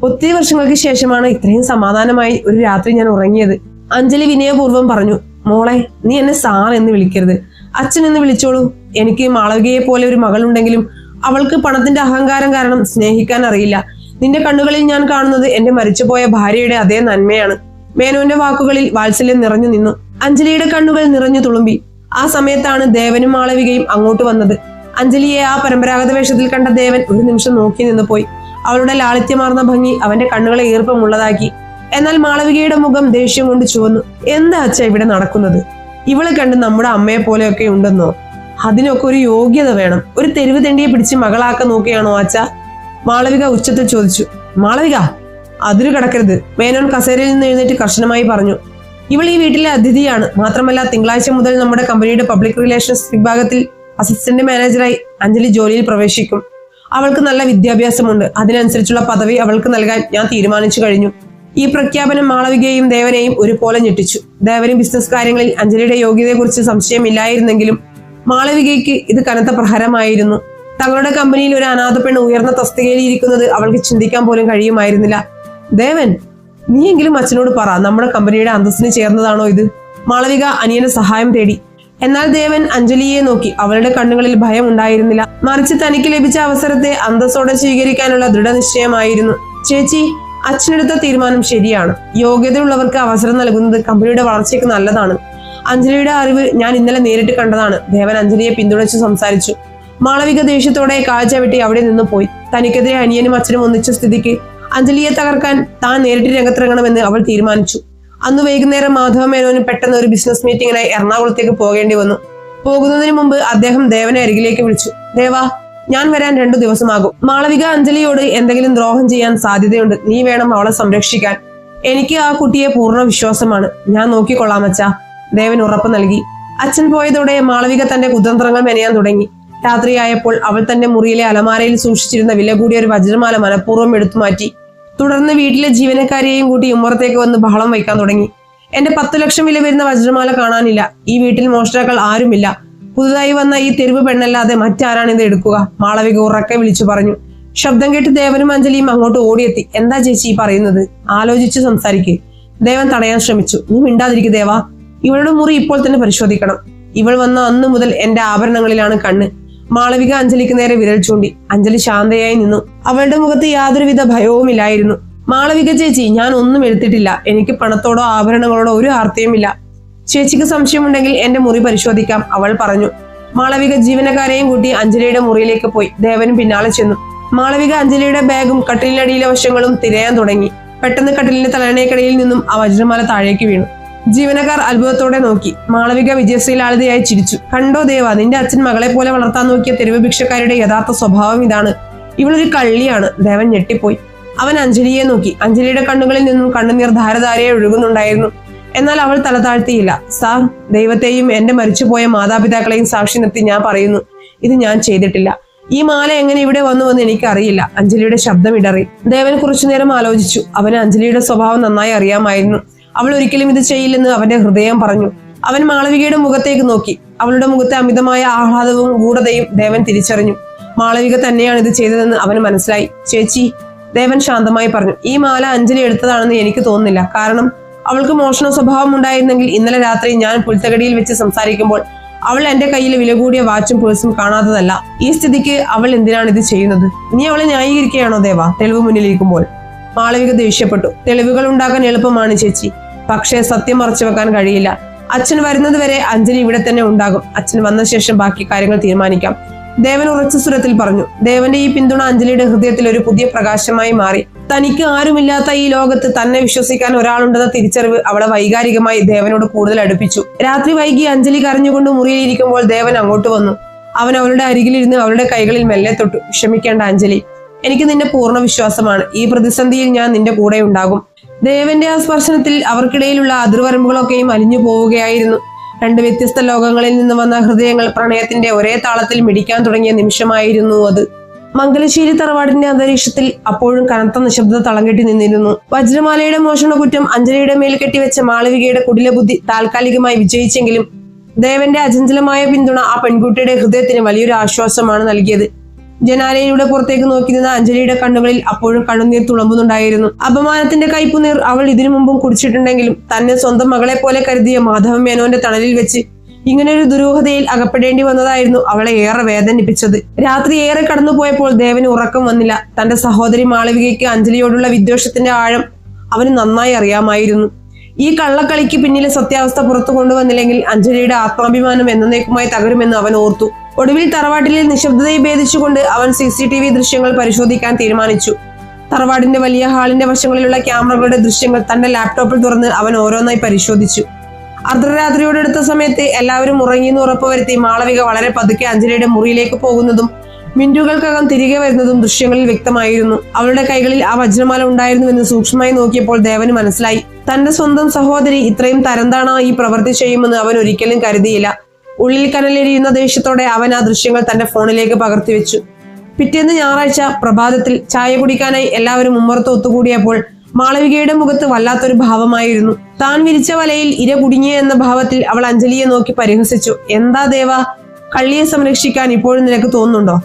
ഒത്തിരി വർഷങ്ങൾക്ക് ശേഷമാണ് ഇത്രയും സമാധാനമായി ഒരു രാത്രി ഞാൻ ഉറങ്ങിയത്. അഞ്ജലി വിനയപൂർവ്വം പറഞ്ഞു. മോളെ, നീ എന്നെ സാർ എന്ന് വിളിക്കരുത്, അച്ഛൻ എന്ന് വിളിച്ചോളൂ. എനിക്ക് മാളവികയെ പോലെ ഒരു മകളുണ്ടെങ്കിലും അവൾക്ക് പണത്തിന്റെ അഹങ്കാരം കാരണം സ്നേഹിക്കാൻ അറിയില്ല. നിന്റെ കണ്ണുകളിൽ ഞാൻ കാണുന്നത് എന്റെ മരിച്ചുപോയ ഭാര്യയുടെ അതേ നന്മയാണ്. മേനോന്റെ വാക്കുകളിൽ വാത്സല്യം നിറഞ്ഞു നിന്നു. അഞ്ജലിയുടെ കണ്ണുകൾ നിറഞ്ഞു തുളുമ്പി. ആ സമയത്താണ് ദേവനും മാളവികയും അങ്ങോട്ട് വന്നത്. അഞ്ജലിയെ ആ പരമ്പരാഗത വേഷത്തിൽ കണ്ട ദേവൻ ഒരു നിമിഷം നോക്കി നിന്ന് പോയി. അവളുടെ ലാളിത്യമാർന്ന ഭംഗി അവന്റെ കണ്ണുകളെ ഈർപ്പമുള്ളതാക്കി. എന്നാൽ മാളവികയുടെ മുഖം ദേഷ്യം കൊണ്ട് ചുവന്നു. എന്താ അച്ഛ ഇവിടെ നടക്കുന്നത്? ഇവളെ കണ്ട് നമ്മുടെ അമ്മയെ പോലെയൊക്കെ ഉണ്ടെന്നോ? അതിനൊക്കെ ഒരു യോഗ്യത വേണം. ഒരു തെരുവ് തെണ്ടിയെ പിടിച്ച് മകളാക്കാൻ നോക്കുകയാണോ അച്ഛ? മാളവിക ഉച്ചത്തിൽ ചോദിച്ചു. മാളവിക, അതിരു കടക്കരുത്, മേനോൻ കസേരയിൽ നിന്ന് എഴുന്നേറ്റ് കർശനമായി പറഞ്ഞു. ഇവൾ ഈ വീട്ടിലെ അതിഥിയാണ്. മാത്രമല്ല, തിങ്കളാഴ്ച മുതൽ നമ്മുടെ കമ്പനിയുടെ പബ്ലിക് റിലേഷൻസ് വിഭാഗത്തിൽ അസിസ്റ്റന്റ് മാനേജറായി അഞ്ജലി ജോലിയിൽ പ്രവേശിക്കും. അവൾക്ക് നല്ല വിദ്യാഭ്യാസമുണ്ട്. അതിനനുസരിച്ചുള്ള പദവി അവൾക്ക് നൽകാൻ ഞാൻ തീരുമാനിച്ചു കഴിഞ്ഞു. ഈ പ്രഖ്യാപനം മാളവികയെയും ദേവനെയും ഒരുപോലെ ഞെട്ടിച്ചു. ദേവന് ബിസിനസ് കാര്യങ്ങളിൽ അഞ്ജലിയുടെ യോഗ്യതയെക്കുറിച്ച് സംശയമില്ലായിരുന്നെങ്കിലും മാളവികയ്ക്ക് ഇത് കനത്ത പ്രഹരമായിരുന്നു. തങ്ങളുടെ കമ്പനിയിൽ ഒരു അനാഥ പെണ്ണ് ഉയർന്ന തസ്തികയിൽ ഇരിക്കുന്നത് അവൾക്ക് ചിന്തിക്കാൻ പോലും കഴിയുമായിരുന്നില്ല. ദേവൻ, നീയെങ്കിലും അച്ഛനോട് പറ, നമ്മുടെ കമ്പനിയുടെ അന്തസ്സിന് ചേർന്നതാണോ ഇത്? മാളവിക അനിയന്റെ സഹായം തേടി. എന്നാൽ ദേവൻ അഞ്ജലിയെ നോക്കി. അവളുടെ കണ്ണുകളിൽ ഭയം ഉണ്ടായിരുന്നില്ല, മറിച്ച് തനിക്ക് ലഭിച്ച അവസരത്തെ അന്തസ്സോടെ സ്വീകരിക്കാനുള്ള ദൃഢനിശ്ചയമായിരുന്നു. ചേച്ചി, അച്ഛനെടുത്ത തീരുമാനം ശരിയാണ്. യോഗ്യതയുള്ളവർക്ക് അവസരം നൽകുന്നത് കമ്പനിയുടെ വളർച്ചയ്ക്ക് നല്ലതാണ്. അഞ്ജലിയുടെ അറിവ് ഞാൻ ഇന്നലെ നേരിട്ട് കണ്ടതാണ്. ദേവൻ അഞ്ജലിയെ പിന്തുണച്ച് സംസാരിച്ചു. മാളവിക ദേഷ്യത്തോടെ കാഴ്ച വെട്ടി അവിടെ നിന്ന് പോയി. തനിക്കെതിരെ അനിയനും അച്ഛനും ഒന്നിച്ച സ്ഥിതിക്ക് അഞ്ജലിയെ തകർക്കാൻ താൻ നേരിട്ട് രംഗത്തിറങ്ങണമെന്ന് അവൾ തീരുമാനിച്ചു. അന്ന് വൈകുന്നേരം മാധവ മേനോന് പെട്ടെന്ന് ഒരു ബിസിനസ് മീറ്റിംഗിനായി എറണാകുളത്തേക്ക് പോകേണ്ടി വന്നു. പോകുന്നതിന് മുമ്പ് അദ്ദേഹം ദേവനെ അരികിലേക്ക് വിളിച്ചു. ദേവാ, ഞാൻ വരാൻ 2 ദിവസമാകും. മാളവിക അഞ്ജലിയോട് എന്തെങ്കിലും ദ്രോഹം ചെയ്യാൻ സാധ്യതയുണ്ട്. നീ വേണം അവളെ സംരക്ഷിക്കാൻ. എനിക്ക് ആ കുട്ടിയെ പൂർണ്ണ വിശ്വാസമാണ്. ഞാൻ നോക്കിക്കൊള്ളാം അച്ഛാ. ദേവൻ ഉറപ്പ് നൽകി. അച്ഛൻ പോയതോടെ മാളവിക തന്റെ കുതന്ത്രങ്ങൾ മെനയാൻ തുടങ്ങി. രാത്രിയായപ്പോൾ അവൾ തന്റെ മുറിയിലെ അലമാരയിൽ സൂക്ഷിച്ചിരുന്ന വില കൂടിയ ഒരു വജ്രമാല മനഃപൂർവ്വം എടുത്തു മാറ്റി. തുടർന്ന് വീട്ടിലെ ജീവനക്കാരെയും കൂട്ടി ഉമ്മറത്തേക്ക് വന്ന് ബഹളം വയ്ക്കാൻ തുടങ്ങി. എന്റെ 10 ലക്ഷം വില വരുന്ന വജ്രമാല കാണാനില്ല. ഈ വീട്ടിൽ മോഷ്ടാക്കൾ ആരുമില്ല. പുതുതായി വന്ന ഈ തെരുവ് പെണ്ണല്ലാതെ മറ്റാരാണ് ഇത് എടുക്കുക? മാളവിക ഉറക്കെ വിളിച്ചു പറഞ്ഞു. ശബ്ദം കേട്ട് ദേവനും അഞ്ജലിയും അങ്ങോട്ട് ഓടിയെത്തി. എന്താ ചേച്ചി ഈ പറയുന്നത്? ആലോചിച്ച് സംസാരിക്കേ. ദേവൻ തടയാൻ ശ്രമിച്ചു. നീ മിണ്ടാതിരിക്കു ദേവാ. ഇവളുടെ മുറി ഇപ്പോൾ തന്നെ പരിശോധിക്കണം. ഇവൾ വന്ന അന്ന് മുതൽ എന്റെ ആഭരണങ്ങളിലാണ് കണ്ണ്. മാളവിക അഞ്ജലിക്ക് നേരെ വിരൽ ചൂണ്ടി. അഞ്ജലി ശാന്തയായി നിന്നു. അവളുടെ മുഖത്ത് യാതൊരുവിധ ഭയവുമില്ലായിരുന്നു. മാളവിക ചേച്ചി, ഞാൻ ഒന്നും എടുത്തിട്ടില്ല. എനിക്ക് പണത്തോടോ ആഭരണങ്ങളോടോ ഒരു ആർത്തിയുമില്ല. ചേച്ചിക്ക് സംശയമുണ്ടെങ്കിൽ എന്റെ മുറി പരിശോധിക്കാം, അവൾ പറഞ്ഞു. മാളവിക ജീവനക്കാരെയും കൂട്ടി അഞ്ജലിയുടെ മുറിയിലേക്ക് പോയി. ദേവനും പിന്നാലെ ചെന്നു. മാളവിക അഞ്ജലിയുടെ ബാഗും കട്ടിലിനടിയിലെ വശങ്ങളും തിരയാൻ തുടങ്ങി. പെട്ടെന്ന് കട്ടിലിന്റെ തലയണയ്ക്കടിയിൽ നിന്നും ആ വജ്രമാല താഴേക്ക് വീണു. ജീവനക്കാർ അത്ഭുതത്തോടെ നോക്കി. മാളവിക വിജയശ്രീലാളിതയായി ചിരിച്ചു. കണ്ടോ ദേവ, നിന്റെ അച്ഛൻ മകളെ പോലെ വളർത്താൻ നോക്കിയ തെരുവ് ഭിക്ഷക്കാരുടെ യഥാർത്ഥ സ്വഭാവം ഇതാണ്. ഇവളൊരു കള്ളിയാണ്. ദേവൻ ഞെട്ടിപ്പോയി. അവൻ അഞ്ജലിയെ നോക്കി. അഞ്ജലിയുടെ കണ്ണുകളിൽ നിന്നും കണ്ണുനീർ ധാരധാരയെ ഒഴുകുന്നുണ്ടായിരുന്നു. എന്നാൽ അവൾ തല താഴ്ത്തിയില്ല. സാർ, ദൈവത്തെയും എന്റെ മരിച്ചുപോയ മാതാപിതാക്കളെയും സാക്ഷി നിർത്തി ഞാൻ പറയുന്നു, ഇത് ഞാൻ ചെയ്തിട്ടില്ല. ഈ മാല എങ്ങനെ ഇവിടെ വന്നുവെന്ന് എനിക്കറിയില്ല. അഞ്ജലിയുടെ ശബ്ദം ഇടറി. ദേവൻ കുറച്ചുനേരം ആലോചിച്ചു. അവന് അഞ്ജലിയുടെ സ്വഭാവം നന്നായി അറിയാമായിരുന്നു. അവൾ ഒരിക്കലും ഇത് ചെയ്യില്ലെന്ന് അവന്റെ ഹൃദയം പറഞ്ഞു. അവൻ മാളവികയുടെ മുഖത്തേക്ക് നോക്കി. അവളുടെ മുഖത്തെ അമിതമായ ആഹ്ലാദവും ഗൂഢതയും ദേവൻ തിരിച്ചറിഞ്ഞു. മാളവിക തന്നെയാണ് ഇത് ചെയ്തതെന്ന് അവന് മനസ്സിലായി. ചേച്ചി, ദേവൻ ശാന്തമായി പറഞ്ഞു, ഈ മാല അഞ്ജലി എടുത്തതാണെന്ന് എനിക്ക് തോന്നുന്നില്ല. കാരണം അവൾക്ക് മോഷണ സ്വഭാവം ഉണ്ടായിരുന്നെങ്കിൽ ഇന്നലെ രാത്രി ഞാൻ പുൽത്തകടിയിൽ വെച്ച് സംസാരിക്കുമ്പോൾ അവൾ എന്റെ കയ്യിൽ വില കൂടിയ വാച്ചും പേഴ്സും കാണാത്തതല്ല. ഈ സ്ഥിതിക്ക് അവൾ എന്തിനാണ് ഇത് ചെയ്യുന്നത്? നീ അവളെ ന്യായീകരിക്കുകയാണോ ദേവ? തെളിവ് മുന്നിലിരിക്കുമ്പോൾ മാളവിക ദേഷ്യപ്പെട്ടു. തെളിവുകൾ ഉണ്ടാക്കാൻ എളുപ്പമാണ് ചേച്ചി, പക്ഷേ സത്യം മറച്ചു വെക്കാൻ കഴിയില്ല. അച്ഛൻ വരുന്നത് വരെ അഞ്ജലി ഇവിടെ തന്നെ ഉണ്ടാകും. അച്ഛൻ വന്ന ശേഷം ബാക്കി കാര്യങ്ങൾ തീരുമാനിക്കാം, ദേവൻ ഉറച്ച സ്വരത്തിൽ പറഞ്ഞു. ദേവന്റെ ഈ പിന്തുണ അഞ്ജലിയുടെ ഹൃദയത്തിൽ ഒരു പുതിയ പ്രകാശമായി മാറി. തനിക്ക് ആരുമില്ലാത്ത ഈ ലോകത്ത് തന്നെ വിശ്വസിക്കാൻ ഒരാളുണ്ടെന്ന തിരിച്ചറിവ് അവളെ വൈകാരികമായി ദേവനോട് കൂടുതൽ അടുപ്പിച്ചു. രാത്രി വൈകി അഞ്ജലി കരഞ്ഞുകൊണ്ട് മുറിയിലിരിക്കുമ്പോൾ ദേവൻ അങ്ങോട്ട് വന്നു. അവൻ അവളുടെ അരികിലിരുന്ന് അവളുടെ കൈകളിൽ മെല്ലെ തൊട്ടു. വിഷമിക്കേണ്ട അഞ്ജലി, എനിക്ക് നിന്റെ പൂർണ്ണ വിശ്വാസമാണ്. ഈ പ്രതിസന്ധിയിൽ ഞാൻ നിന്റെ കൂടെ ഉണ്ടാകും. ദേവന്റെ ആ സ്പർശനത്തിൽ അവർക്കിടയിലുള്ള അതിർവരമ്പുകളൊക്കെയും അലിഞ്ഞു പോവുകയായിരുന്നു. 2 വ്യത്യസ്ത ലോകങ്ങളിൽ നിന്ന് വന്ന ഹൃദയങ്ങൾ പ്രണയത്തിന്റെ ഒരേ താളത്തിൽ മിടിക്കാൻ തുടങ്ങിയ നിമിഷമായിരുന്നു അത്. മംഗലശ്ശേരി തറവാടിന്റെ അന്തരീക്ഷത്തിൽ അപ്പോഴും കനത്ത നിശബ്ദത തളം കെട്ടി നിന്നിരുന്നു. വജ്രമാലയുടെ മോഷണ കുറ്റം അഞ്ജലിയുടെ മേൽ കെട്ടിവെച്ച മാളവികയുടെ കുടില ബുദ്ധി താൽക്കാലികമായി വിജയിച്ചെങ്കിലും ദേവന്റെ അചഞ്ചലമായ പിന്തുണ ആ പെൺകുട്ടിയുടെ ഹൃദയത്തിന് വലിയൊരു ആശ്വാസമാണ് നൽകിയത്. ജനാലയിലൂടെ പുറത്തേക്ക് നോക്കി നിന്ന അഞ്ജലിയുടെ കണ്ണുകളിൽ അപ്പോഴും കണ്ണുനീർ തുളുമ്പുന്നുണ്ടായിരുന്നു. അപമാനത്തിന്റെ കയ്പുനീർ അവൾ ഇതിനു മുമ്പും കുടിച്ചിട്ടുണ്ടെങ്കിലും തന്നെ സ്വന്തം മകളെ പോലെ കരുതിയ മാധവ മേനോന്റെ തണലിൽ വെച്ച് ഇങ്ങനെയൊരു ദുരൂഹതയിൽ അകപ്പെടേണ്ടി വന്നതായിരുന്നു അവളെ ഏറെ വേദനിപ്പിച്ചത്. രാത്രി ഏറെ കടന്നുപോയപ്പോൾ ദേവന് ഉറക്കം വന്നില്ല. തന്റെ സഹോദരി മാളവികയ്ക്ക് അഞ്ജലിയോടുള്ള വിദ്വേഷത്തിന്റെ ആഴം അവന് നന്നായി അറിയാമായിരുന്നു. ഈ കള്ളക്കളിക്ക് പിന്നിലെ സത്യാവസ്ഥ പുറത്തു കൊണ്ടുവന്നില്ലെങ്കിൽ അഞ്ജലിയുടെ ആത്മാഭിമാനം എന്നേക്കുമായി തകരുമെന്ന് അവൻ ഓർത്തു. ഒടുവിൽ തറവാട്ടിലെ നിശബ്ദതയെ ഭേദിച്ചുകൊണ്ട് അവൻ CCTV ദൃശ്യങ്ങൾ പരിശോധിക്കാൻ തീരുമാനിച്ചു. തറവാടിന്റെ വലിയ ഹാളിന്റെ വശങ്ങളിലുള്ള ക്യാമറകളുടെ ദൃശ്യങ്ങൾ തന്റെ ലാപ്ടോപ്പിൽ തുറന്ന് അവൻ ഓരോന്നായി പരിശോധിച്ചു. അർദ്ധരാത്രിയോടെടുത്ത സമയത്ത് എല്ലാവരും ഉറങ്ങിയെന്ന് ഉറപ്പുവരുത്തി മാളവിക വളരെ പതുക്കെ അഞ്ജലിയുടെ മുറിയിലേക്ക് പോകുന്നതും മിനിറ്റുകൾക്കകം തിരികെ വരുന്നതും ദൃശ്യങ്ങളിൽ വ്യക്തമായിരുന്നു. അവളുടെ കൈകളിൽ ആ വജ്രമാല ഉണ്ടായിരുന്നുവെന്ന് സൂക്ഷ്മമായി നോക്കിയപ്പോൾ ദേവന് മനസ്സിലായി. തന്റെ സ്വന്തം സഹോദരി ഇത്രയും തരംതാണ ഈ പ്രവൃത്തി ചെയ്യുമെന്ന് അവൻ ഒരിക്കലും കരുതിയില്ല. ഉള്ളിൽ കനലെരിയുന്ന ദേഷ്യത്തോടെ അവൻ ആ ദൃശ്യങ്ങൾ തന്റെ ഫോണിലേക്ക് പകർത്തിവെച്ചു. പിറ്റേന്ന് ഞായറാഴ്ച പ്രഭാതത്തിൽ ചായ കുടിക്കാനായി എല്ലാവരും ഉമ്മറത്ത് ഒത്തുകൂടിയപ്പോൾ മാളവികയുടെ മുഖത്ത് വല്ലാത്തൊരു ഭാവമായിരുന്നു. താൻ വിരിച്ച വലയിൽ ഇര കുടുങ്ങിയ എന്ന ഭാവത്തിൽ അവൾ അഞ്ജലിയെ നോക്കി പരിഹസിച്ചു. എന്താ ദേവ, കള്ളിയെ സംരക്ഷിക്കാൻ ഇപ്പോഴും നിനക്ക് തോന്നുന്നുണ്ടോ?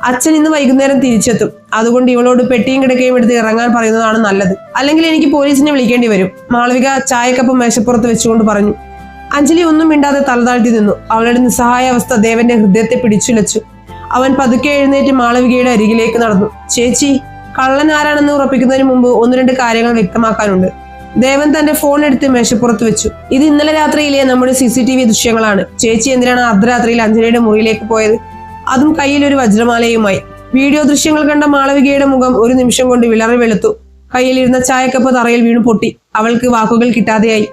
അച്ഛൻ ഇന്ന് വൈകുന്നേരം തിരിച്ചെത്തും. അതുകൊണ്ട് ഇവളോട് പെട്ടിയും കിടക്കയും എടുത്ത് ഇറങ്ങാൻ പറയുന്നതാണ് നല്ലത്. അല്ലെങ്കിൽ എനിക്ക് പോലീസിനെ വിളിക്കേണ്ടി വരും. മാളവിക ചായക്കപ്പം മേശപ്പുറത്ത് വെച്ചുകൊണ്ട് പറഞ്ഞു. അഞ്ജലി ഒന്നും മിണ്ടാതെ തലതാഴ്ത്തി നിന്നു. അവളുടെ നിസ്സഹായ അവസ്ഥ ദേവന്റെ ഹൃദയത്തെ പിടിച്ചുലച്ചു. അവൻ പതുക്കെ എഴുന്നേറ്റ് മാളവികയുടെ അരികിലേക്ക് നടന്നു. ചേച്ചി, കള്ളൻ ആരാണെന്ന് ഉറപ്പിക്കുന്നതിന് മുമ്പ് 1-2 കാര്യങ്ങൾ വ്യക്തമാക്കാനുണ്ട്. ദേവൻ തന്റെ ഫോൺ എടുത്ത് മേശപ്പുറത്ത് വെച്ചു. ഇത് ഇന്നലെ രാത്രിയിലെ നമ്മുടെ CCTV ദൃശ്യങ്ങളാണ്. ചേച്ചി എന്തിനാണ് അർദ്ധരാത്രിയിൽ അഞ്ജലിയുടെ മുറിയിലേക്ക് പോയത്? അതും കയ്യിലൊരു വജ്രമാലയുമായി. വീഡിയോ ദൃശ്യങ്ങൾ കണ്ട മാളവികയുടെ മുഖം ഒരു നിമിഷം കൊണ്ട് വിളറി വെളുത്തു. കയ്യിലിരുന്ന ചായക്കപ്പ് തറയിൽ വീണു പൊട്ടി. അവൾക്ക് വാക്കുകൾ കിട്ടാതെയായി.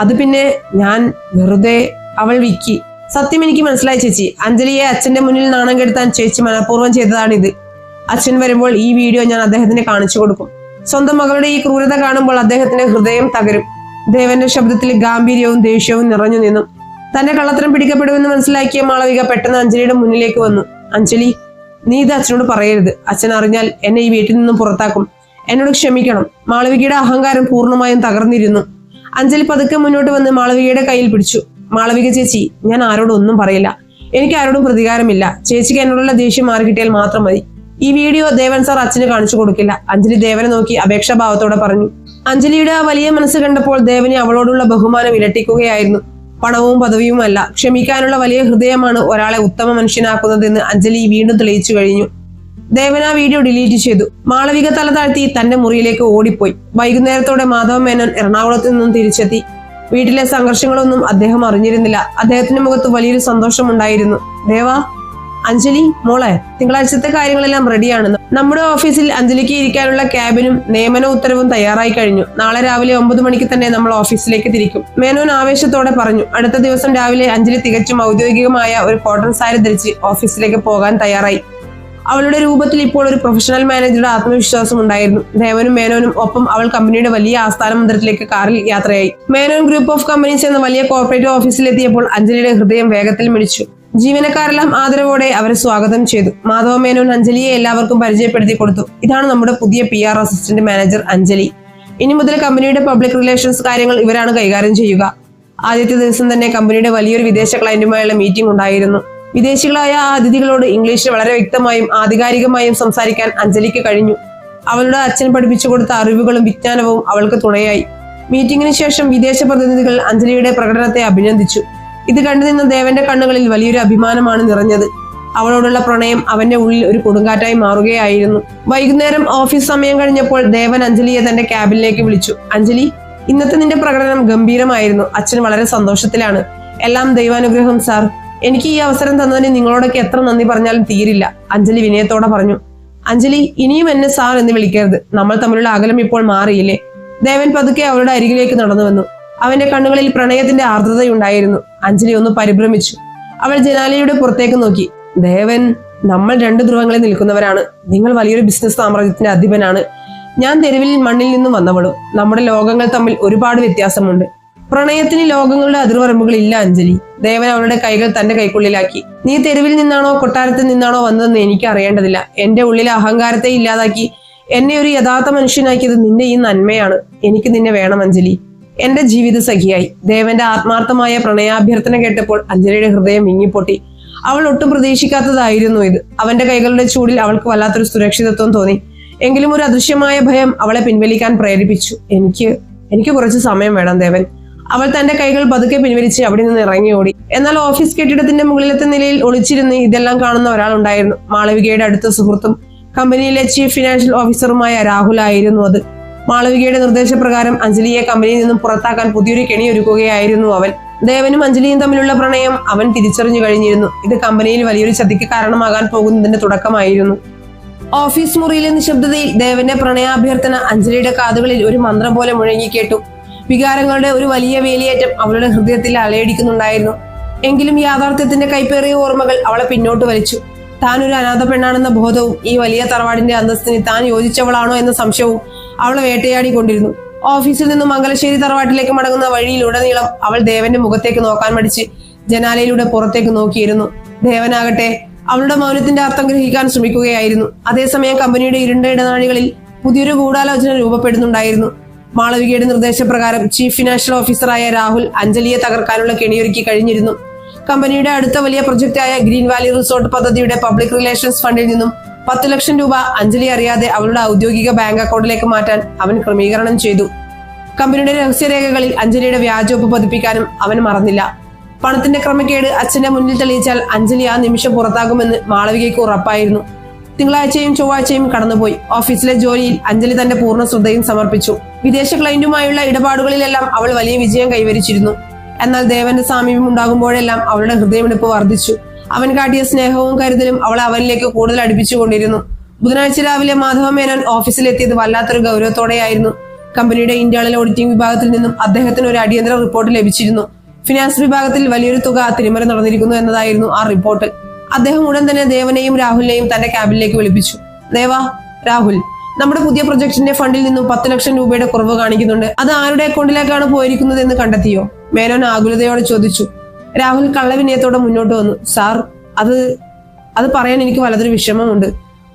അത് പിന്നെ ഞാൻ വെറുതെ അവൾ വിക്കി. സത്യം എനിക്ക് മനസ്സിലായി ചേച്ചി. അഞ്ജലിയെ അച്ഛന്റെ മുന്നിൽ നാണം കെടുത്താൻ ചേച്ചി മനഃപൂർവ്വം ചെയ്തതാണിത്. അച്ഛൻ വരുമ്പോൾ ഈ വീഡിയോ ഞാൻ അദ്ദേഹത്തിന് കാണിച്ചു കൊടുക്കും. സ്വന്തം മകളുടെ ഈ ക്രൂരത കാണുമ്പോൾ അദ്ദേഹത്തിന്റെ ഹൃദയം തകരും. ദേവന്റെ ശബ്ദത്തിൽ ഗാംഭീര്യവും ദേഷ്യവും നിറഞ്ഞു നിന്നു. തന്റെ കള്ളത്തരം പിടിക്കപ്പെടുമെന്ന് മനസ്സിലാക്കിയ മാളവിക പെട്ടെന്ന് അഞ്ജലിയുടെ മുന്നിലേക്ക് വന്നു. അഞ്ജലി, നീ ഇത് അച്ഛനോട് പറയരുത്. അച്ഛൻ അറിഞ്ഞാൽ എന്നെ ഈ വീട്ടിൽ നിന്നും പുറത്താക്കും. എന്നോട് ക്ഷമിക്കണം. മാളവികയുടെ അഹങ്കാരം പൂർണ്ണമായും തകർന്നിരുന്നു. അഞ്ജലി പതുക്കെ മുന്നോട്ട് വന്ന് മാളവികയുടെ കയ്യിൽ പിടിച്ചു. മാളവിക ചേച്ചി, ഞാൻ ആരോടും ഒന്നും പറയില്ല. എനിക്ക് ആരോടും പ്രതികാരമില്ല. ചേച്ചിക്ക് എന്നോടുള്ള ദേഷ്യം മാറി കിട്ടിയാൽ മാത്രം മതി. ഈ വീഡിയോ ദേവൻ സാർ അച്ഛന് കാണിച്ചു കൊടുക്കില്ല. അഞ്ജലി ദേവനെ നോക്കി അപേക്ഷാഭാവത്തോടെ പറഞ്ഞു. അഞ്ജലിയുടെ ആ വലിയ മനസ്സ് കണ്ടപ്പോൾ ദേവന് അവളോടുള്ള ബഹുമാനം ഇരട്ടിക്കുകയായിരുന്നു. പണവും പദവിയും അല്ല, ക്ഷമിക്കാനുള്ള വലിയ ഹൃദയമാണ് ഒരാളെ ഉത്തമ മനുഷ്യനാക്കുന്നതെന്ന് അഞ്ജലി വീണ്ടും തെളിയിച്ചു കഴിഞ്ഞു. ദേവൻ ആ വീഡിയോ ഡിലീറ്റ് ചെയ്തു. മാളവിക തല താഴ്ത്തി തന്റെ മുറിയിലേക്ക് ഓടിപ്പോയി. വൈകുന്നേരത്തോടെ മാധവ മേനോൻ എറണാകുളത്ത് നിന്നും തിരിച്ചെത്തി. വീട്ടിലെ സംഘർഷങ്ങളൊന്നും അദ്ദേഹം അറിഞ്ഞിരുന്നില്ല. അദ്ദേഹത്തിന്റെ മുഖത്ത് വലിയൊരു സന്തോഷമുണ്ടായിരുന്നു. ദേവാ, അഞ്ജലി മോളെ, തിങ്കളാഴ്ചത്തെ കാര്യങ്ങളെല്ലാം റെഡിയാണ്. നമ്മുടെ ഓഫീസിൽ അഞ്ജലിക്ക് ഇരിക്കാനുള്ള ക്യാബിനും നിയമന ഉത്തരവും തയ്യാറായി കഴിഞ്ഞു. നാളെ രാവിലെ 9 മണിക്ക് തന്നെ നമ്മൾ ഓഫീസിലേക്ക് തിരിക്കും. മേനോൻ ആവേശത്തോടെ പറഞ്ഞു. അടുത്ത ദിവസം രാവിലെ അഞ്ജലി തികച്ചും ഔദ്യോഗികമായ ഒരു കോട്ടൺ സാരി ധരിച്ച് ഓഫീസിലേക്ക് പോകാൻ തയ്യാറായി. അവളുടെ രൂപത്തിൽ ഇപ്പോൾ ഒരു പ്രൊഫഷണൽ മാനേജറുടെ ആത്മവിശ്വാസം ഉണ്ടായിരുന്നു. ദേവനും മേനോനും ഒപ്പം അവൾ കമ്പനിയുടെ വലിയ ആസ്ഥാന മന്ദിരത്തിലേക്ക് കാറിൽ യാത്രയായി. മേനോൻ ഗ്രൂപ്പ് ഓഫ് കമ്പനീസ് എന്ന വലിയ കോർപ്പറേറ്റ് ഓഫീസിലെത്തിയപ്പോൾ അഞ്ജലിയുടെ ഹൃദയം വേഗത്തിൽ മിടിച്ചു. ജീവനക്കാരെല്ലാം ആദരവോടെ അവരെ സ്വാഗതം ചെയ്തു. മാധവ മേനോൻ അഞ്ജലിയെ എല്ലാവർക്കും പരിചയപ്പെടുത്തി കൊടുത്തു. ഇതാണ് നമ്മുടെ പുതിയ PR അസിസ്റ്റന്റ് മാനേജർ അഞ്ജലി. ഇനി മുതൽ കമ്പനിയുടെ പബ്ലിക് റിലേഷൻസ് കാര്യങ്ങൾ ഇവരാണ് കൈകാര്യം ചെയ്യുക. ആദ്യത്തെ ദിവസം തന്നെ കമ്പനിയുടെ വലിയൊരു വിദേശ ക്ലയന്റുമായുള്ള മീറ്റിംഗ് ഉണ്ടായിരുന്നു. വിദേശികളായ ആ അതിഥികളോട് ഇംഗ്ലീഷിൽ വളരെ വ്യക്തമായും ആധികാരികമായും സംസാരിക്കാൻ അഞ്ജലിക്ക് കഴിഞ്ഞു. അവളുടെ അച്ഛൻ പഠിപ്പിച്ചു കൊടുത്ത അറിവുകളും വിജ്ഞാനവും അവൾക്ക് തുണയായി. മീറ്റിംഗിന് ശേഷം വിദേശ പ്രതിനിധികൾ അഞ്ജലിയുടെ പ്രകടനത്തെ അഭിനന്ദിച്ചു. ഇത് കണ്ടുനിന്ന ദേവന്റെ കണ്ണുകളിൽ വലിയൊരു അഭിമാനമാണ് നിറഞ്ഞത്. അവളോടുള്ള പ്രണയം അവന്റെ ഉള്ളിൽ ഒരു കൊടുങ്കാറ്റായി മാറുകയായിരുന്നു. വൈകുന്നേരം ഓഫീസ് സമയം കഴിഞ്ഞപ്പോൾ ദേവൻ അഞ്ജലിയെ തന്റെ ക്യാബിനിലേക്ക് വിളിച്ചു. അഞ്ജലി, ഇന്നത്തെ നിന്റെ പ്രകടനം ഗംഭീരമായിരുന്നു. അച്ഛൻ വളരെ സന്തോഷത്തിലാണ്. എല്ലാം ദൈവാനുഗ്രഹം സാർ. എനിക്ക് ഈ അവസരം തന്നതിന് നിങ്ങളോടൊക്കെ എത്ര നന്ദി പറഞ്ഞാലും തീരില്ല, അഞ്ജലി വിനയത്തോടെ പറഞ്ഞു. അഞ്ജലി, ഇനിയും എന്നെ സാർ എന്ന് വിളിക്കരുത്. നമ്മൾ തമ്മിലുള്ള അകലം ഇപ്പോൾ മാറിയില്ലേ? ദേവൻ പതുക്കെ അവളുടെ അരികിലേക്ക് നടന്നു വന്നു. അവന്റെ കണ്ണുകളിൽ പ്രണയത്തിന്റെ ആർദ്രതയുണ്ടായിരുന്നു. അഞ്ജലി ഒന്ന് പരിഭ്രമിച്ചു. അവൾ ജനാലയുടെ പുറത്തേക്ക് നോക്കി. ദേവൻ, നമ്മൾ 2 ധ്രുവങ്ങളിൽ നിൽക്കുന്നവരാണ്. നിങ്ങൾ വലിയൊരു ബിസിനസ് സാമ്രാജ്യത്തിന്റെ അധിപനാണ്. ഞാൻ തെരുവിൽ മണ്ണിൽ നിന്നും വന്നവളും. നമ്മുടെ ലോകങ്ങൾ തമ്മിൽ ഒരുപാട് വ്യത്യാസമുണ്ട്. പ്രണയത്തിന് ലോകങ്ങളുടെ അതിർവരമ്പുകൾ ഇല്ല അഞ്ജലി. ദേവൻ അവളുടെ കൈകൾ തന്റെ കൈക്കുള്ളിലാക്കി. നീ തെരുവിൽ നിന്നാണോ കൊട്ടാരത്തിൽ നിന്നാണോ വന്നതെന്ന് എനിക്ക് അറിയേണ്ടതില്ല. എന്റെ ഉള്ളിലെ അഹങ്കാരത്തെ ഇല്ലാതാക്കി എന്നെ ഒരു യഥാർത്ഥ മനുഷ്യനാക്കിയത് നിന്റെ ഈ നന്മയാണ്. എനിക്ക് നിന്നെ വേണം അഞ്ജലി, എന്റെ ജീവിത സഖിയായി. ദേവന്റെ ആത്മാർത്ഥമായ പ്രണയാഭ്യർത്ഥന കേട്ടപ്പോൾ അഞ്ജലിയുടെ ഹൃദയം വിങ്ങിപ്പൊട്ടി. അവൾ ഒട്ടും പ്രതീക്ഷിക്കാത്തതായിരുന്നു ഇത്. അവന്റെ കൈകളുടെ ചൂടിൽ അവൾക്ക് വല്ലാത്തൊരു സുരക്ഷിതത്വം തോന്നി. എങ്കിലും ഒരു അദൃശ്യമായ ഭയം അവളെ പിൻവലിക്കാൻ പ്രേരിപ്പിച്ചു. എനിക്ക് കുറച്ച് സമയം വേണം ദേവൻ. അവൾ തന്റെ കൈകൾ പതുക്കെ പിൻവലിച്ച് അവിടെ നിന്ന് ഇറങ്ങി ഓടി. എന്നാൽ ഓഫീസ് കെട്ടിടത്തിന്റെ മുകളിലത്തെ നിലയിൽ ഒളിച്ചിരുന്ന് ഇതെല്ലാം കാണുന്ന ഒരാളുണ്ടായിരുന്നു. മാളവികയുടെ അടുത്ത സുഹൃത്തും കമ്പനിയിലെ ചീഫ് ഫിനാൻഷ്യൽ ഓഫീസറുമായ രാഹുൽ ആയിരുന്നു അത്. മാളവികയുടെ നിർദ്ദേശപ്രകാരം അഞ്ജലിയെ കമ്പനിയിൽ നിന്നും പുറത്താക്കാൻ പുതിയൊരു കെണി ഒരുക്കുകയായിരുന്നു അവൻ. ദേവനും അഞ്ജലിയും തമ്മിലുള്ള പ്രണയം അവൻ തിരിച്ചറിഞ്ഞു കഴിഞ്ഞിരുന്നു. ഇത് കമ്പനിയിൽ വലിയൊരു ചതിക്ക് കാരണമാകാൻ പോകുന്നതിന്റെ തുടക്കമായിരുന്നു. ഓഫീസ് മുറിയിലെ നിശബ്ദതയിൽ ദേവന്റെ പ്രണയാഭ്യർത്ഥന അഞ്ജലിയുടെ കാതുകളിൽ ഒരു മന്ത്രം പോലെ മുഴങ്ങിക്കേട്ടു. വികാരങ്ങളുടെ ഒരു വലിയ വേലിയേറ്റം അവളുടെ ഹൃദയത്തിൽ അലയടിക്കുന്നുണ്ടായിരുന്നു. എങ്കിലും യാഥാർത്ഥ്യത്തിന്റെ കൈപ്പേറിയ ഓർമ്മകൾ അവളെ പിന്നോട്ട് വലിച്ചു. താൻ ഒരു അനാഥ പെണ്ണാണെന്ന ബോധവും ഈ വലിയ തറവാടിന്റെ അന്തസ്സിന് താൻ യോജിച്ചവളാണോ എന്ന സംശയവും അവളെ വേട്ടയാടിക്കൊണ്ടിരുന്നു. ഓഫീസിൽ നിന്നും മംഗലശ്ശേരി തറവാട്ടിലേക്ക് മടങ്ങുന്ന വഴിയിലുടനീളം അവൾ ദേവന്റെ മുഖത്തേക്ക് നോക്കാൻ മടിച്ച് ജനാലയിലൂടെ പുറത്തേക്ക് നോക്കിയിരുന്നു. ദേവനാകട്ടെ അവളുടെ മൗനത്തിന്റെ അർത്ഥം ഗ്രഹിക്കാൻ ശ്രമിക്കുകയായിരുന്നു. അതേസമയം കമ്പനിയുടെ ഇരുണ്ട ഇടനാഴികളിൽ പുതിയൊരു ഗൂഢാലോചന രൂപപ്പെടുന്നുണ്ടായിരുന്നു. മാളവികയുടെ നിർദ്ദേശപ്രകാരം ചീഫ് ഫിനാൻഷ്യൽ ഓഫീസറായ രാഹുൽ അഞ്ജലിയെ തകർക്കാനുള്ള കെണിയൊരുക്കി കഴിഞ്ഞിരുന്നു. കമ്പനിയുടെ അടുത്ത വലിയ പ്രൊജക്റ്റായ ഗ്രീൻ വാലി റിസോർട്ട് പദ്ധതിയുടെ പബ്ലിക് റിലേഷൻസ് ഫണ്ടിൽ നിന്നും 10 ലക്ഷം രൂപ അഞ്ജലി അറിയാതെ അവളുടെ ഔദ്യോഗിക ബാങ്ക് അക്കൗണ്ടിലേക്ക് മാറ്റാൻ അവൻ ക്രമീകരണം ചെയ്തു. കമ്പനിയുടെ രഹസ്യരേഖകളിൽ അഞ്ജലിയുടെ വ്യാജൊപ്പ് പതിപ്പിക്കാനും അവൻ മറന്നില്ല. പണത്തിന്റെ ക്രമക്കേട് അച്ഛന്റെ മുന്നിൽ തെളിയിച്ചാൽ അഞ്ജലി ആ നിമിഷം പുറത്താകുമെന്ന് മാളവികയ്ക്ക് ഉറപ്പായിരുന്നു. തിങ്കളാഴ്ചയും ചൊവ്വാഴ്ചയും കടന്നുപോയി. ഓഫീസിലെ ജോലിയിൽ അഞ്ജലി തന്റെ പൂർണ്ണ ശ്രദ്ധയും സമർപ്പിച്ചു. വിദേശ ക്ലയന്റുമായുള്ള ഇടപാടുകളിലെല്ലാം അവൾ വലിയ വിജയം കൈവരിച്ചിരുന്നു. എന്നാൽ ദേവന്റെ സാമീപ്യം ഉണ്ടാകുമ്പോഴെല്ലാം അവളുടെ ഹൃദയമിടിപ്പ് വർദ്ധിച്ചു. അവൻ കാട്ടിയ സ്നേഹവും കരുതലും അവളെ അവനിലേക്ക് കൂടുതൽ അടുപ്പിച്ചുകൊണ്ടിരുന്നു. ബുധനാഴ്ച രാവിലെ മാധവ മേനോൻ ഓഫീസിലെത്തിയത് വല്ലാത്തൊരു ഗൗരവത്തോടെയായിരുന്നു. കമ്പനിയുടെ ഇന്റേണൽ ഓഡിറ്റിംഗ് വിഭാഗത്തിൽ നിന്നും അദ്ദേഹത്തിന് ഒരു അടിയന്തര റിപ്പോർട്ട് ലഭിച്ചിരുന്നു. ഫിനാൻസ് വിഭാഗത്തിൽ വലിയൊരു തുക തിരിമറി നടന്നിരിക്കുന്നു എന്നതായിരുന്നു ആ റിപ്പോർട്ട്. അദ്ദേഹം ഉടൻ തന്നെ ദേവനെയും രാഹുലിനെയും തന്റെ ക്യാബിനിലേക്ക് വിളിപ്പിച്ചു. ദേവ, രാഹുൽ, നമ്മുടെ പുതിയ പ്രൊജക്ടിന്റെ ഫണ്ടിൽ നിന്നും 10 ലക്ഷം രൂപയുടെ കുറവ് കാണിക്കുന്നുണ്ട്. അത് ആരുടെ അക്കൗണ്ടിലേക്കാണ് പോയിരിക്കുന്നത് എന്ന് കണ്ടെത്തിയോ? മേനോൻ ആകുലതയോടെ ചോദിച്ചു. രാഹുൽ കള്ളവിനയത്തോടെ മുന്നോട്ട് വന്നു. സാർ, അത് പറയാൻ എനിക്ക് വലതൊരു വിഷമമുണ്ട്.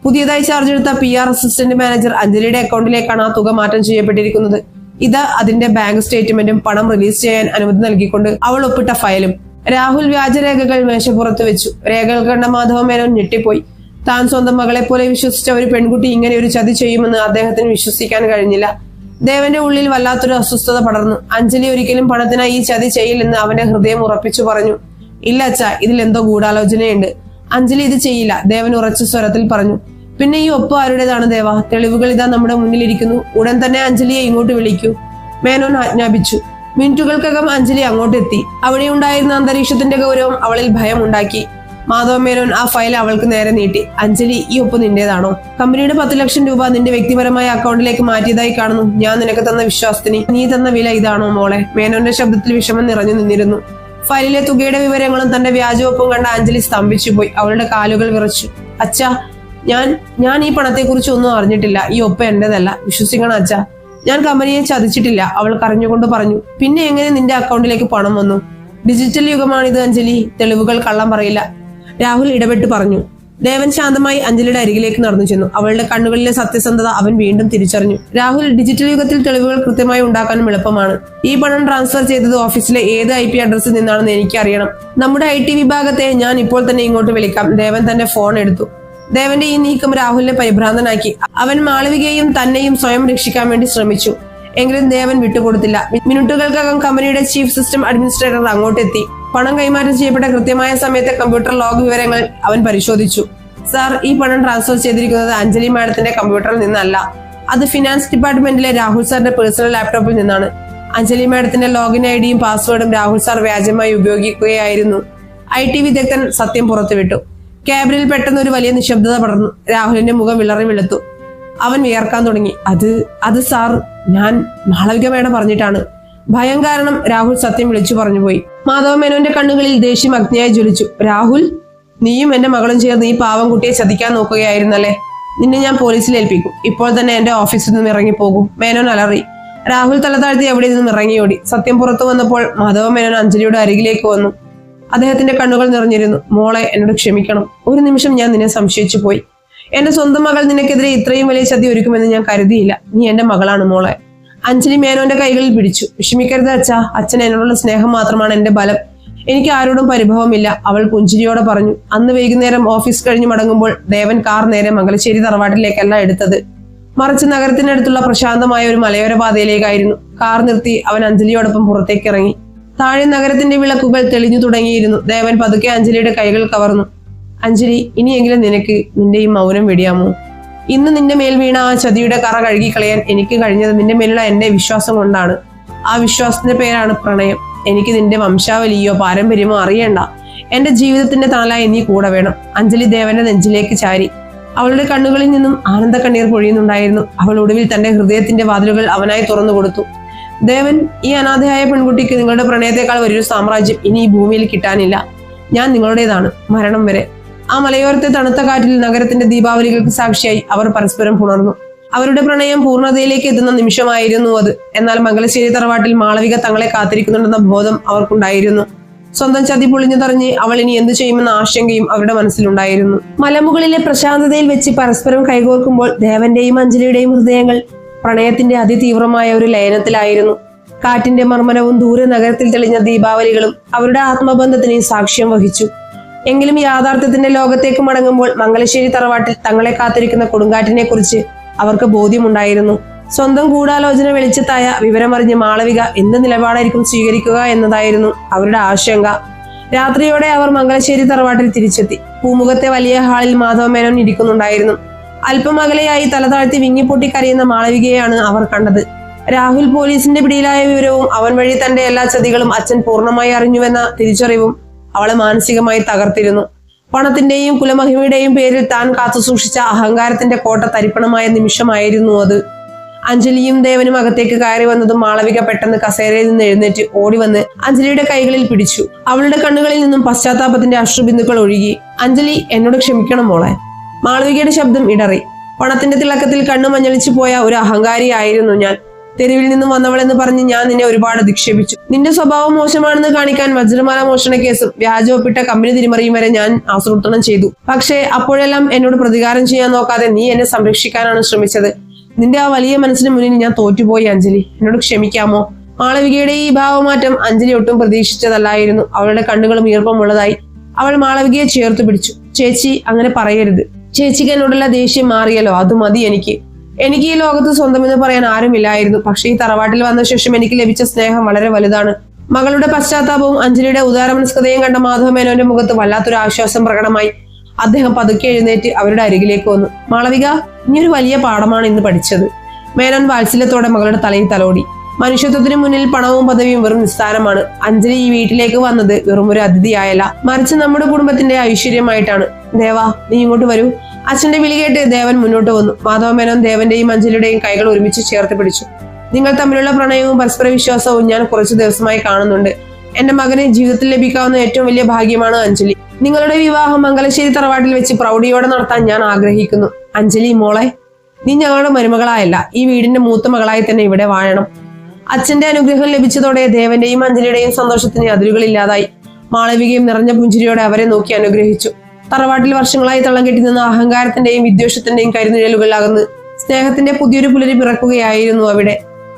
പുതിയതായി ചാർജ് എടുത്ത PR അസിസ്റ്റന്റ് മാനേജർ അഞ്ജലിയുടെ അക്കൗണ്ടിലേക്കാണ് ആ തുക മാറ്റം ചെയ്യപ്പെട്ടിരിക്കുന്നത്. ഇത് അതിന്റെ ബാങ്ക് സ്റ്റേറ്റ്മെന്റും പണം റിലീസ് ചെയ്യാൻ അനുമതി നൽകിക്കൊണ്ട് അവൾ ഒപ്പിട്ട ഫയലും. രാഹുൽ വ്യാജരേഖകൾ മേശപ്പുറത്ത് വെച്ചു. രേഖകൾ കണ്ട മാധവ മേനോൻ ഞെട്ടിപ്പോയി. താൻ സ്വന്തം മകളെ പോലെ വിശ്വസിച്ച ഒരു പെൺകുട്ടി ഇങ്ങനെ ഒരു ചതി ചെയ്യുമെന്ന് അദ്ദേഹത്തിന് വിശ്വസിക്കാൻ കഴിഞ്ഞില്ല. ദേവന്റെ ഉള്ളിൽ വല്ലാത്തൊരു അസ്വസ്ഥത പടർന്നു. അഞ്ജലി ഒരിക്കലും പണത്തിനായി ഈ ചതി ചെയ്യില്ലെന്ന് അവന്റെ ഹൃദയം ഉറപ്പിച്ചു പറഞ്ഞു. ഇല്ല അച്ഛാ, ഇതിലെന്തോ ഗൂഢാലോചനയുണ്ട്. അഞ്ജലി ഇത് ചെയ്യില്ല, ദേവൻ ഉറച്ച സ്വരത്തിൽ പറഞ്ഞു. പിന്നെ ഈ ഒപ്പ് ആരുടേതാണ് ദേവ? തെളിവുകൾ ഇതാ നമ്മുടെ മുന്നിലിരിക്കുന്നു. ഉടൻ തന്നെ അഞ്ജലിയെ ഇങ്ങോട്ട് വിളിക്കൂ, മേനോൻ ആജ്ഞാപിച്ചു. മിനിറ്റുകൾക്കകം അഞ്ജലി അങ്ങോട്ടെത്തി. അവിടെ ഉണ്ടായിരുന്ന അന്തരീക്ഷത്തിന്റെ ഗൗരവം അവളിൽ ഭയം ഉണ്ടാക്കി. മാധവ മേനോൻ ആ ഫയൽ അവൾക്ക് നേരെ നീട്ടി. അഞ്ജലി, ഈ ഒപ്പ് നിന്റേതാണോ? കമ്പനിയുടെ 10 ലക്ഷം രൂപ നിന്റെ വ്യക്തിപരമായ അക്കൗണ്ടിലേക്ക് മാറ്റിയതായി കാണുന്നു. ഞാൻ നിനക്ക് തന്ന വിശ്വാസത്തിന് നീ തന്ന വില ഇതാണോ മോളെ? മേനോന്റെ ശബ്ദത്തിൽ വിഷമം നിറഞ്ഞു നിന്നിരുന്നു. ഫയലിലെ തുകയുടെ വിവരങ്ങളും തന്റെ വ്യാജവൊപ്പും കണ്ട അഞ്ജലി സ്തംഭിച്ചു പോയി. അവളുടെ കാലുകൾ വിറച്ചു. അച്ഛാ, ഞാൻ ഈ പണത്തെക്കുറിച്ച് ഒന്നും അറിഞ്ഞിട്ടില്ല. ഈ ഒപ്പ് എന്റേതല്ല, വിശ്വസിക്കണം അച്ഛാ. ഞാൻ കമ്പനിയെ ചതിച്ചിട്ടില്ല, അവൾ കരഞ്ഞുകൊണ്ട് പറഞ്ഞു. പിന്നെ എങ്ങനെ നിന്റെ അക്കൗണ്ടിലേക്ക് പണം വന്നു? ഡിജിറ്റൽ യുഗമാണിത് അഞ്ജലി, തെളിവുകൾ കള്ളം പറയില്ല, രാഹുൽ ഇടപെട്ട് പറഞ്ഞു. ദേവൻ ശാന്തമായി അഞ്ജലിയുടെ അരികിലേക്ക് നടന്നു ചെന്നു. അവളുടെ കണ്ണുകളിലെ സത്യസന്ധത അവൻ വീണ്ടും തിരിച്ചറിഞ്ഞു. രാഹുൽ, ഡിജിറ്റൽ യുഗത്തിൽ തെളിവുകൾ കൃത്യമായി ഉണ്ടാക്കാനും എളുപ്പമാണ്. ഈ പണം ട്രാൻസ്ഫർ ചെയ്തത് ഓഫീസിലെ ഏത് IP അഡ്രസ്സിൽ നിന്നാണെന്ന് എനിക്കറിയണം. നമ്മുടെ IT വിഭാഗത്തെ ഞാൻ ഇപ്പോൾ തന്നെ ഇങ്ങോട്ട് വിളിക്കാം. ദേവൻ തന്റെ ഫോൺ എടുത്തു. ദേവന്റെ ഈ നീക്കം രാഹുലിനെ പരിഭ്രാന്തനാക്കി. അവൻ മാളവികയും തന്നെയും സ്വയം രക്ഷിക്കാൻ വേണ്ടി ശ്രമിച്ചു. എങ്കിലും ദേവൻ വിട്ടുകൊടുത്തില്ല. മിനിറ്റുകൾക്കകം കമ്പനിയുടെ ചീഫ് സിസ്റ്റം അഡ്മിനിസ്ട്രേറ്റർ അങ്ങോട്ടെത്തി. പണം കൈമാറ്റം ചെയ്യപ്പെട്ട കൃത്യമായ സമയത്തെ കമ്പ്യൂട്ടർ ലോഗ് വിവരങ്ങൾ അവൻ പരിശോധിച്ചു. സാർ, ഈ പണം ട്രാൻസ്ഫർ ചെയ്തിരിക്കുന്നത് അഞ്ജലി മാഡത്തിന്റെ കമ്പ്യൂട്ടറിൽ നിന്നല്ല. അത് ഫിനാൻസ് ഡിപ്പാർട്ട്മെന്റിലെ രാഹുൽ സാറിന്റെ പേഴ്സണൽ ലാപ്ടോപ്പിൽ നിന്നാണ്. അഞ്ജലി മാഡത്തിന്റെ ലോഗിൻ ID-യും പാസ്വേഡും രാഹുൽ സാർ വ്യാജമായി ഉപയോഗിക്കുകയായിരുന്നു. IT വിദഗ്ധൻ സത്യം പുറത്തുവിട്ടു. ക്യാബിനിൽ പെട്ടെന്ന് ഒരു വലിയ നിശബ്ദത പടർന്നു. രാഹുലിന്റെ മുഖം വിളറി വെളുത്തു. അവൻ വിയർക്കാൻ തുടങ്ങി. അത് സാർ, ഞാൻ മാളവിക മേഡം പറഞ്ഞിട്ടാണ്. ഭയം കാരണം രാഹുൽ സത്യം വിളിച്ചു പറഞ്ഞുപോയി. മാധവ മേനോന്റെ കണ്ണുകളിൽ ദേഷ്യം അഗ്നിയായി ജ്വലിച്ചു. രാഹുൽ, നീയും എന്റെ മകളും ചേർന്ന് ഈ പാവം കുട്ടിയെ ചതിക്കാൻ നോക്കുകയായിരുന്നല്ലേ? നിന്നെ ഞാൻ പോലീസിൽ ഏൽപ്പിക്കും. ഇപ്പോൾ തന്നെ എന്റെ ഓഫീസിൽ നിന്നും ഇറങ്ങിപ്പോകും, മേനോൻ അലറി. രാഹുൽ തല താഴ്ത്തി അവിടെ നിന്നും ഇറങ്ങിയോടി. സത്യം പുറത്തു വന്നപ്പോൾ മാധവ മേനോൻ അഞ്ജലിയുടെ അരികിലേക്ക് വന്നു. അദ്ദേഹത്തിന്റെ കണ്ണുകൾ നിറഞ്ഞിരുന്നു. മോളെ, എന്നോട് ക്ഷമിക്കണം. ഒരു നിമിഷം ഞാൻ നിന്നെ സംശയിച്ചു പോയി. എന്റെ സ്വന്തം മകൾ നിനക്കെതിരെ ഇത്രയും വലിയ ചതി ഒരുക്കുമെന്ന് ഞാൻ കരുതിയില്ല. നീ എന്റെ മകളാണ് മോളെ. അഞ്ജലി മേനോന്റെ കൈകളിൽ പിടിച്ചു. വിഷമിക്കരുത് അച്ഛാ, അച്ഛൻ എന്നോടുള്ള സ്നേഹം മാത്രമാണ് എന്റെ ബലം. എനിക്ക് ആരോടും പരിഭവമില്ല, അവൾ പുഞ്ചിരിയോടെ പറഞ്ഞു. അന്ന് വൈകുന്നേരം ഓഫീസ് കഴിഞ്ഞു മടങ്ങുമ്പോൾ ദേവൻ കാർ നേരെ മംഗലശ്ശേരി തറവാട്ടിലേക്കല്ല എടുത്തത്, മറിച്ച് നഗരത്തിനടുത്തുള്ള പ്രശാന്തമായ ഒരു മലയോര പാതയിലേക്കായിരുന്നു. കാർ നിർത്തി അവൻ അഞ്ജലിയോടൊപ്പം പുറത്തേക്ക് ഇറങ്ങി. താഴെ നഗരത്തിന്റെ വിളക്കുകൾ തെളിഞ്ഞു തുടങ്ങിയിരുന്നു. ദേവൻ പതുക്കെ അഞ്ജലിയുടെ കൈകൾ കവർന്നു. അഞ്ജലി, ഇനിയെങ്കിലും നിനക്ക് നിന്റെ ഈ മൗനം വെടിയാമോ? ഇന്ന് നിന്റെ മേൽ വീണ ആ ചതിയുടെ കറ കഴുകിക്കളയാൻ എനിക്ക് കഴിഞ്ഞത് നിന്റെ മേലുള്ള എന്റെ വിശ്വാസം കൊണ്ടാണ്. ആ വിശ്വാസത്തിന്റെ പേരാണ് പ്രണയം. എനിക്ക് നിന്റെ വംശാവലിയോ പാരമ്പര്യമോ അറിയണ്ട. എന്റെ ജീവിതത്തിന്റെ തണലായി നീ കൂടെ വേണം. അഞ്ജലി ദേവന്റെ നെഞ്ചിലേക്ക് ചാരി. അവളുടെ കണ്ണുകളിൽ നിന്നും ആനന്ദ കണ്ണീർ പൊഴിയുന്നുണ്ടായിരുന്നു. അവൾ ഒടുവിൽ തന്റെ ഹൃദയത്തിന്റെ വാതിലുകൾ അവനായി തുറന്നു കൊടുത്തു. ദേവൻ, ഈ അനാഥയായ പെൺകുട്ടിക്ക് നിങ്ങളുടെ പ്രണയത്തെക്കാൾ വലിയൊരു സാമ്രാജ്യം ഇനി ഈ ഭൂമിയിൽ കിട്ടാനില്ല. ഞാൻ നിങ്ങളുടേതാണ്, മരണം വരെ. ആ മലയോരത്തെ തണുത്ത കാറ്റിൽ നഗരത്തിന്റെ ദീപാവലികൾക്ക് സാക്ഷിയായി അവർ പരസ്പരം പുണർന്നു. അവരുടെ പ്രണയം പൂർണ്ണതയിലേക്ക് എത്തുന്ന നിമിഷമായിരുന്നു അത്. എന്നാൽ മംഗലശ്ശേരി തറവാട്ടിൽ മാളവിക തങ്ങളെ കാത്തിരിക്കുന്നുണ്ടെന്ന ബോധം അവർക്കുണ്ടായിരുന്നു. സ്വന്തം ചതി പൊളിഞ്ഞതറിഞ്ഞ് അവൾ ഇനി എന്തു ചെയ്യുമെന്ന ആശങ്കയും അവരുടെ മനസ്സിലുണ്ടായിരുന്നു. മലമുകളിലെ പ്രശാന്തതയിൽ വെച്ച് പരസ്പരം കൈകോർക്കുമ്പോൾ ദേവന്റെയും അഞ്ജലിയുടെയും ഹൃദയങ്ങൾ പ്രണയത്തിന്റെ അതിതീവ്രമായ ഒരു ലയനത്തിലായിരുന്നു. കാറ്റിന്റെ മർമ്മരവും ദൂരെ നഗരത്തിൽ തെളിഞ്ഞ ദീപാവലികളും അവരുടെ ആത്മബന്ധത്തിന് സാക്ഷ്യം വഹിച്ചു. എങ്കിലും യാഥാർത്ഥ്യത്തിന്റെ ലോകത്തേക്ക് മടങ്ങുമ്പോൾ മംഗലശ്ശേരി തറവാട്ടിൽ തങ്ങളെ കാത്തിരിക്കുന്ന കൊടുങ്കാറ്റിനെ കുറിച്ച് അവർക്ക് ബോധ്യമുണ്ടായിരുന്നു. സ്വന്തം ഗൂഢാലോചന വെളിച്ചത്തായ വിവരമറിഞ്ഞ് മാളവിക എന്ത് നിലപാടായിരിക്കും സ്വീകരിക്കുക എന്നതായിരുന്നു അവരുടെ ആശങ്ക. രാത്രിയോടെ അവർ മംഗലശ്ശേരി തറവാട്ടിൽ തിരിച്ചെത്തി. പൂമുഖത്തെ വലിയ ഹാളിൽ മാധവ മേനോൻ ഇരിക്കുന്നുണ്ടായിരുന്നു. അല്പം അകലെയായി തലതാഴ്ത്തി വിങ്ങിപ്പൊട്ടി കരയുന്ന മാളവികയെയാണ് അവർ കണ്ടത്. രാഹുൽ പോലീസിന്റെ പിടിയിലായ വിവരവും അവൻ വഴി തന്റെ എല്ലാ ചതികളും അച്ഛൻ പൂർണ്ണമായി അറിഞ്ഞുവെന്ന തിരിച്ചറിവും അവളെ മാനസികമായി തകർത്തിരുന്നു. പണത്തിന്റെയും കുലമഹിമയുടെയും പേരിൽ താൻ കാത്തുസൂക്ഷിച്ച അഹങ്കാരത്തിന്റെ കോട്ട തരിപ്പണമായ നിമിഷമായിരുന്നു അത്. അഞ്ജലിയും ദേവനും അകത്തേക്ക് കയറി വന്നതും മാളവിക പെട്ടെന്ന് കസേരയിൽ നിന്ന് എഴുന്നേറ്റ് ഓടി വന്ന് അഞ്ജലിയുടെ കൈകളിൽ പിടിച്ചു. അവളുടെ കണ്ണുകളിൽ നിന്നും പശ്ചാത്താപത്തിന്റെ അശ്രുബിന്ദുക്കൾ ഒഴുകി. അഞ്ജലി, എന്നോട് ക്ഷമിക്കണം മോളെ. മാളവികയുടെ ശബ്ദം ഇടറി. പണത്തിന്റെ തിളക്കത്തിൽ കണ്ണു മഞ്ഞളിച്ചു പോയ ഒരു അഹങ്കാരിയായിരുന്നു ഞാൻ. തെരുവിൽ നിന്നും വന്നവളെന്ന് പറഞ്ഞ് ഞാൻ നിന്നെ ഒരുപാട് അധിക്ഷേപിച്ചു. നിന്റെ സ്വഭാവം മോശമാണെന്ന് കാണിക്കാൻ വജ്രമാല മോഷണ കേസും വ്യാജൊപ്പിട്ട കമ്പനി തിരിമറിയും വരെ ഞാൻ ആസൂത്രണം ചെയ്തു. പക്ഷേ അപ്പോഴെല്ലാം എന്നോട് പ്രതികാരം ചെയ്യാൻ നോക്കാതെ നീ എന്നെ സംരക്ഷിക്കാനാണ് ശ്രമിച്ചത്. നിന്റെ ആ വലിയ മനസ്സിന് മുന്നിൽ ഞാൻ തോറ്റുപോയി അഞ്ജലി. എന്നോട് ക്ഷമിക്കാമോ? മാളവികയുടെ ഈ ഭാവമാറ്റം അഞ്ജലി ഒട്ടും പ്രതീക്ഷിച്ചതല്ലായിരുന്നു. അവളുടെ കണ്ണുകളും ഈർപ്പമുള്ളതായി. അവൾ മാളവികയെ ചേർത്ത് പിടിച്ചു. ചേച്ചി, അങ്ങനെ പറയരുത്. ചേച്ചിക്ക് എന്നോടുള്ള ദേഷ്യം മാറിയല്ലോ, അത് മതി എനിക്ക്. എനിക്ക് ഈ ലോകത്ത് സ്വന്തമെന്ന് പറയാൻ ആരുമില്ലായിരുന്നു. പക്ഷെ ഈ തറവാട്ടിൽ വന്ന ശേഷം എനിക്ക് ലഭിച്ച സ്നേഹം വളരെ വലുതാണ്. മകളുടെ പശ്ചാത്താപവും അഞ്ജലിയുടെ ഉദാരമനസ്കതയും കണ്ട മാധവ മേനോന്റെ മുഖത്ത് വല്ലാത്തൊരു ആശ്വാസം പ്രകടമായി. അദ്ദേഹം പതുക്കെ എഴുന്നേറ്റ് അവരുടെ അരികിലേക്ക് വന്നു. മാളവിക, ഇനിയൊരു വലിയ പാഠമാണ് ഇന്ന് പഠിച്ചത്. മേനോൻ വാത്സല്യത്തോടെ മകളുടെ തലയിൽ തലോടി. മനുഷ്യത്വത്തിന് മുന്നിൽ പണവും പദവിയും വെറും നിസ്സാരമാണ്. അഞ്ജലി ഈ വീട്ടിലേക്ക് വന്നത് വെറും ഒരു അതിഥിയായല്ല, മറിച്ച് നമ്മുടെ കുടുംബത്തിന്റെ ഐശ്വര്യമായിട്ടാണ്. ദേവാ, നീ ഇങ്ങോട്ട് വരൂ. അച്ഛന്റെ വിളി കേട്ട് ദേവൻ മുന്നോട്ട് വന്നു. മാധവ മേനോൻ ദേവന്റെയും അഞ്ജലിയുടെയും കൈകൾ ഒരുമിച്ച് ചേർത്ത് പിടിച്ചു. നിങ്ങൾ തമ്മിലുള്ള പ്രണയവും പരസ്പര വിശ്വാസവും ഞാൻ കുറച്ചു ദിവസമായി കാണുന്നുണ്ട്. എന്റെ മകന് ജീവിതത്തിൽ ലഭിക്കാവുന്ന ഏറ്റവും വലിയ ഭാഗ്യമാണ് അഞ്ജലി. നിങ്ങളുടെ വിവാഹം മംഗലശ്ശേരി തറവാട്ടിൽ വെച്ച് പ്രൗഢിയോടെ നടത്താൻ ഞാൻ ആഗ്രഹിക്കുന്നു. അഞ്ജലി മോളെ, നീ ഞങ്ങളുടെ മരുമകളായല്ല, ഈ വീടിന്റെ മൂത്ത മകളായി തന്നെ ഇവിടെ വാഴണം. അച്ഛന്റെ അനുഗ്രഹം ലഭിച്ചതോടെ ദേവന്റെയും അഞ്ജലിയുടെയും സന്തോഷത്തിന് അതിരുകളില്ലാതായി. മാളവികയും നിറഞ്ഞ പുഞ്ചിരിയോടെ അവരെ നോക്കി അനുഗ്രഹിച്ചു. തറവാട്ടിൽ വർഷങ്ങളായി തള്ളം കെട്ടി നിന്ന അഹങ്കാരത്തിന്റെയും വിദ്വേഷത്തിന്റെയും കരിനിഴലുകൾ അകന്ന് സ്നേഹത്തിന്റെ പുതിയൊരു പുലരി പിറക്കുകയായിരുന്നു അവിടെ.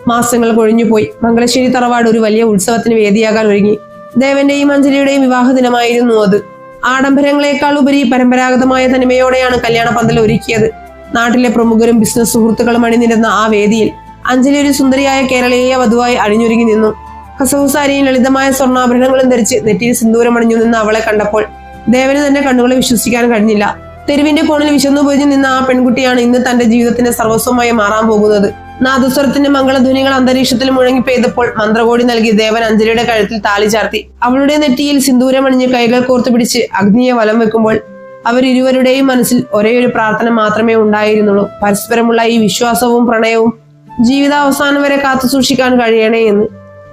മാസങ്ങൾ കൊഴിഞ്ഞുപോയി. മംഗലശ്ശേരി തറവാട് ഒരു വലിയ ഉത്സവത്തിന് വേദിയാകാൻ ഒരുങ്ങി. ദേവന്റെയും അഞ്ജലിയുടെയും വിവാഹ ദിനമായിരുന്നു അത്. ആഡംബരങ്ങളെക്കാൾ ഉപരി പരമ്പരാഗതമായ തനിമയോടെയാണ് കല്യാണ പന്തൽ ഒരുക്കിയത്. നാട്ടിലെ പ്രമുഖരും ബിസിനസ് സുഹൃത്തുക്കളും അണിനിരുന്ന ആ വേദിയിൽ അഞ്ജലി ഒരു സുന്ദരിയായ കേരളീയ വധുവായി അണിഞ്ഞൊരുങ്ങി നിന്നു. കസവു സാരിയും ലളിതമായ സ്വർണ്ണാഭരണങ്ങളും ധരിച്ച് നെറ്റിയിൽ സിന്ദൂരം അണിഞ്ഞു നിന്ന് അവളെ കണ്ടപ്പോൾ ദേവന് തന്നെ കണ്ണുകളെ വിശ്വസിക്കാൻ കഴിഞ്ഞില്ല. തെരുവിന്റെ കോണിൽ വിശന്നു പൊരിഞ്ഞു നിന്ന ആ പെൺകുട്ടിയാണ് ഇന്ന് തന്റെ ജീവിതത്തിന്റെ സർവസ്വമായി മാറാൻ പോകുന്നത്. നാദസ്വരത്തിന്റെ മംഗളധ്വനികൾ അന്തരീക്ഷത്തിൽ മുഴങ്ങി പെയ്തപ്പോൾ മന്ത്രകോടി നൽകി ദേവൻ അഞ്ജലിയുടെ കഴുത്തിൽ താലി ചാർത്തി. അവളുടെ നെറ്റിയിൽ സിന്ദൂരമണിഞ്ഞ് കൈകൾ കോർത്തു പിടിച്ച് അഗ്നിയെ വലം വെക്കുമ്പോൾ അവരിരുവരുടെയും മനസ്സിൽ ഒരേ ഒരു പ്രാർത്ഥന മാത്രമേ ഉണ്ടായിരുന്നുള്ളൂ. പരസ്പരമുള്ള ഈ വിശ്വാസവും പ്രണയവും ജീവിതാവസാനം വരെ കാത്തു സൂക്ഷിക്കാൻ കഴിയണേ എന്ന്.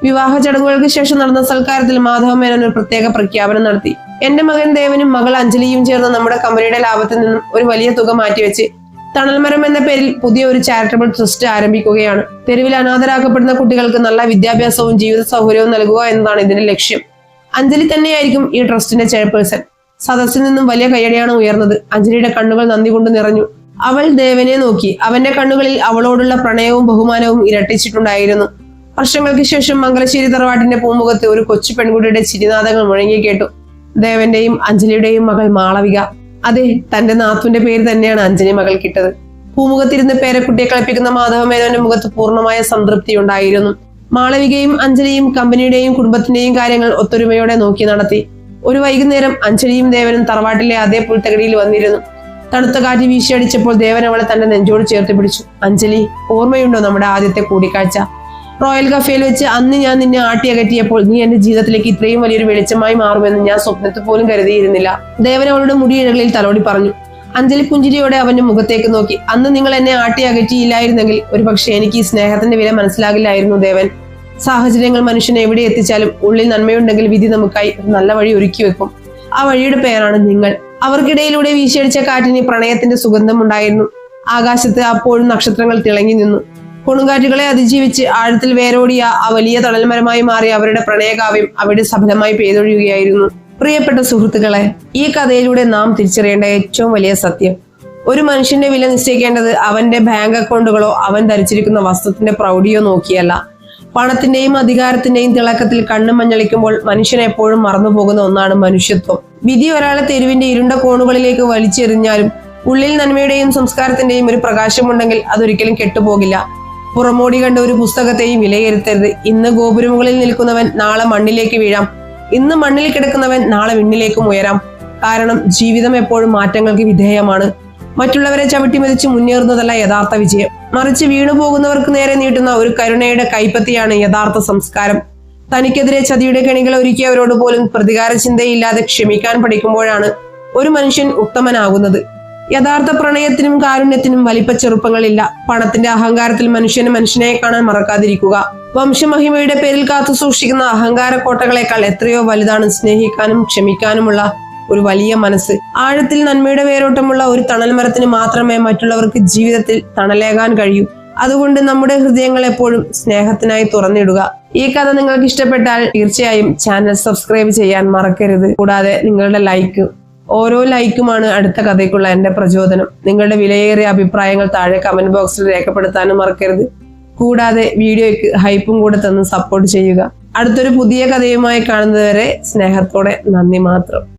വിവാഹ ചടങ്ങുകൾക്ക് ശേഷം നടന്ന സൽക്കാരത്തിൽ മാധവ മേനോൻ ഒരു പ്രത്യേക പ്രഖ്യാപനം നടത്തി. എന്റെ മകൻ ദേവനും മകൾ അഞ്ജലിയും ചേർന്ന് നമ്മുടെ കമ്പനിയുടെ ലാഭത്തിൽ നിന്നും ഒരു വലിയ തുക മാറ്റിവെച്ച് തണൽമരം എന്ന പേരിൽ പുതിയ ഒരു ചാരിറ്റബിൾ ട്രസ്റ്റ് ആരംഭിക്കുകയാണ്. തെരുവിൽ അനാഥരാക്കപ്പെടുന്ന കുട്ടികൾക്ക് നല്ല വിദ്യാഭ്യാസവും ജീവിത സൗകര്യവും നൽകുക എന്നതാണ് ഇതിന്റെ ലക്ഷ്യം. അഞ്ജലി തന്നെയായിരിക്കും ഈ ട്രസ്റ്റിന്റെ ചെയർപേഴ്സൺ. സദസ്സിൽ നിന്നും വലിയ കയ്യടിയാണ് ഉയർന്നത്. അഞ്ജലിയുടെ കണ്ണുകൾ നന്ദി കൊണ്ട് നിറഞ്ഞു. അവൾ ദേവനെ നോക്കി. അവന്റെ കണ്ണുകളിൽ അവളോടുള്ള പ്രണയവും ബഹുമാനവും ഇരട്ടിച്ചിട്ടുണ്ടായിരുന്നു. വർഷങ്ങൾക്ക് ശേഷം മംഗലശ്ശേരി തറവാട്ടിന്റെ പൂമുഖത്ത് ഒരു കൊച്ചു പെൺകുട്ടിയുടെ ചിരിനാദങ്ങൾ മുഴങ്ങി കേട്ടു. ദേവന്റെയും അഞ്ജലിയുടെയും മകൾ മാളവിക. അതെ, തന്റെ നാത്തുവിന്റെ പേര് തന്നെയാണ് അഞ്ജലി മകൾ കിട്ടത്. പൂമുഖത്തിരുന്ന് പേരക്കുട്ടിയെ കളിപ്പിക്കുന്ന മാധവ മേനോന്റെ മുഖത്ത് പൂർണ്ണമായ സംതൃപ്തി ഉണ്ടായിരുന്നു. മാളവികയും അഞ്ജലിയും കമ്പനിയുടെയും കുടുംബത്തിന്റെയും കാര്യങ്ങൾ ഒത്തൊരുമയോടെ നോക്കി നടത്തി. ഒരു വൈകുന്നേരം അഞ്ജലിയും ദേവനും തറവാട്ടിലെ അതേ പുൽത്തകടിയിൽ വന്നിരുന്നു. തണുത്ത കാറ്റ് വീശിയടിച്ചപ്പോൾ ദേവൻ അവളെ തന്റെ നെഞ്ചോട് ചേർത്ത് പിടിച്ചു. അഞ്ജലി, ഓർമ്മയുണ്ടോ നമ്മുടെ ആദ്യത്തെ കൂടിക്കാഴ്ച? റോയൽ കഫേയിൽ വെച്ച് അന്ന് ഞാൻ നിന്നെ ആട്ടിയകറ്റിയപ്പോൾ നീ എന്റെ ജീവിതത്തിലേക്ക് ഇത്രയും വലിയൊരു വെളിച്ചമായി മാറുമെന്ന് ഞാൻ സ്വപ്നത്തിൽ പോലും കരുതിയിരുന്നില്ല. ദേവൻ അവളുടെ മുടിയിഴകളിൽ തലോടി പറഞ്ഞു. അഞ്ജലി പുഞ്ചിരിയോടെ അവന്റെ മുഖത്തേക്ക് നോക്കി. അന്ന് നിങ്ങൾ എന്നെ ആട്ടിയകറ്റിയില്ലായിരുന്നെങ്കിൽ ഒരു പക്ഷെ എനിക്ക് ഈ സ്നേഹത്തിന്റെ വില മനസ്സിലാകില്ലായിരുന്നു ദേവൻ. സാഹചര്യങ്ങൾ മനുഷ്യനെ എവിടെ എത്തിച്ചാലും ഉള്ളിൽ നന്മയുണ്ടെങ്കിൽ വിധി നമുക്കായി ഒരു നല്ല വഴി ഒരുക്കി വെക്കും. ആ വഴിയുടെ പേരാണ് നിങ്ങൾ. അവർക്കിടയിലൂടെ വീശിയടിച്ച കാറ്റിന് പ്രണയത്തിന്റെ സുഗന്ധം ഉണ്ടായിരുന്നു. ആകാശത്ത് അപ്പോഴും നക്ഷത്രങ്ങൾ തിളങ്ങി നിന്നു. കൊടുങ്കാറ്റുകളെ അതിജീവിച്ച് ആഴത്തിൽ വേരോടിയ ആ വലിയ തണൽമരമായി മാറിയ അവരുടെ പ്രണയകാവ്യം അവിടെ സഫലമായി പെയ്തൊഴിയുകയായിരുന്നു. പ്രിയപ്പെട്ട സുഹൃത്തുക്കളെ, ഈ കഥയിലൂടെ നാം തിരിച്ചറിയേണ്ട ഏറ്റവും വലിയ സത്യം, ഒരു മനുഷ്യന്റെ വില നിശ്ചയിക്കേണ്ടത് അവന്റെ ബാങ്ക് അക്കൗണ്ടുകളോ അവൻ ധരിച്ചിരിക്കുന്ന വസ്ത്രത്തിന്റെ പ്രൗഢിയോ നോക്കിയല്ല. പണത്തിന്റെയും അധികാരത്തിന്റെയും തിളക്കത്തിൽ കണ്ണു മഞ്ഞളിക്കുമ്പോൾ മനുഷ്യൻ എപ്പോഴും മറന്നുപോകുന്ന ഒന്നാണ് മനുഷ്യത്വം. വിധി ഒരാളെ തെരുവിന്റെ ഇരുണ്ട കോണുകളിലേക്ക് വലിച്ചെറിഞ്ഞാലും ഉള്ളിൽ നന്മയുടെയും സംസ്കാരത്തിന്റെയും ഒരു പ്രകാശമുണ്ടെങ്കിൽ അതൊരിക്കലും കെട്ടുപോകില്ല. പുറമോടി കണ്ട ഒരു പുസ്തകത്തെയും വിലയിരുത്തരുത്. ഇന്ന് ഗോപുരമുകളിൽ നിൽക്കുന്നവൻ നാളെ മണ്ണിലേക്ക് വീഴാം. ഇന്ന് മണ്ണിൽ കിടക്കുന്നവൻ നാളെ വിണ്ണിലേക്കും ഉയരാം. കാരണം ജീവിതം എപ്പോഴും മാറ്റങ്ങൾക്ക് വിധേയമാണ്. മറ്റുള്ളവരെ ചവിട്ടിമെതിച്ച് മുന്നേറുന്നതല്ല യഥാർത്ഥ വിജയം, മറിച്ച് വീണുപോകുന്നവർക്ക് നേരെ നീട്ടുന്ന ഒരു കരുണയുടെ കൈപ്പത്തിയാണ് യഥാർത്ഥ സംസ്കാരം. തനിക്കെതിരെ ചതിയുടെ കെണികൾ ഒരുക്കിയവരോട് പോലും പ്രതികാര ചിന്തയില്ലാതെ ക്ഷമിക്കാൻ പഠിക്കുമ്പോഴാണ് ഒരു മനുഷ്യൻ ഉത്തമനാകുന്നത്. യഥാർത്ഥ പ്രണയത്തിനും കാരുണ്യത്തിനും വലിപ്പ ചെറുപ്പങ്ങളില്ല. പണത്തിന്റെ അഹങ്കാരത്തിൽ മനുഷ്യനെ കാണാൻ മറക്കാതിരിക്കുക. വംശമഹിമയുടെ പേരിൽ കാത്തു സൂക്ഷിക്കുന്ന അഹങ്കാര കോട്ടകളെക്കാൾ എത്രയോ വലുതാണ് സ്നേഹിക്കാനും ക്ഷമിക്കാനുമുള്ള ഒരു വലിയ മനസ്സ്. ആഴത്തിൽ നന്മയുടെ വേരോട്ടമുള്ള ഒരു തണൽ മരത്തിന് മാത്രമേ മറ്റുള്ളവർക്ക് ജീവിതത്തിൽ തണലേകാൻ കഴിയൂ. അതുകൊണ്ട് നമ്മുടെ ഹൃദയങ്ങൾ എപ്പോഴും സ്നേഹത്തിനായി തുറന്നിടുക. ഈ കഥ നിങ്ങൾക്ക് ഇഷ്ടപ്പെട്ടാൽ തീർച്ചയായും ചാനൽ സബ്സ്ക്രൈബ് ചെയ്യാൻ മറക്കരുത്. കൂടാതെ നിങ്ങളുടെ ലൈക്ക്, ഓരോ ലൈക്കുമാണ് അടുത്ത കഥയ്ക്കുള്ള എന്റെ പ്രചോദനം. നിങ്ങളുടെ വിലയേറിയ അഭിപ്രായങ്ങൾ താഴെ കമന്റ് ബോക്സിൽ രേഖപ്പെടുത്താനും മറക്കരുത്. കൂടാതെ വീഡിയോയ്ക്ക് ഹൈപ്പും കൂടെ തന്ന് സപ്പോർട്ട് ചെയ്യുക. അടുത്തൊരു പുതിയ കഥയുമായി കാണുന്നതുവരെ സ്നേഹത്തോടെ നന്ദി മാത്രം.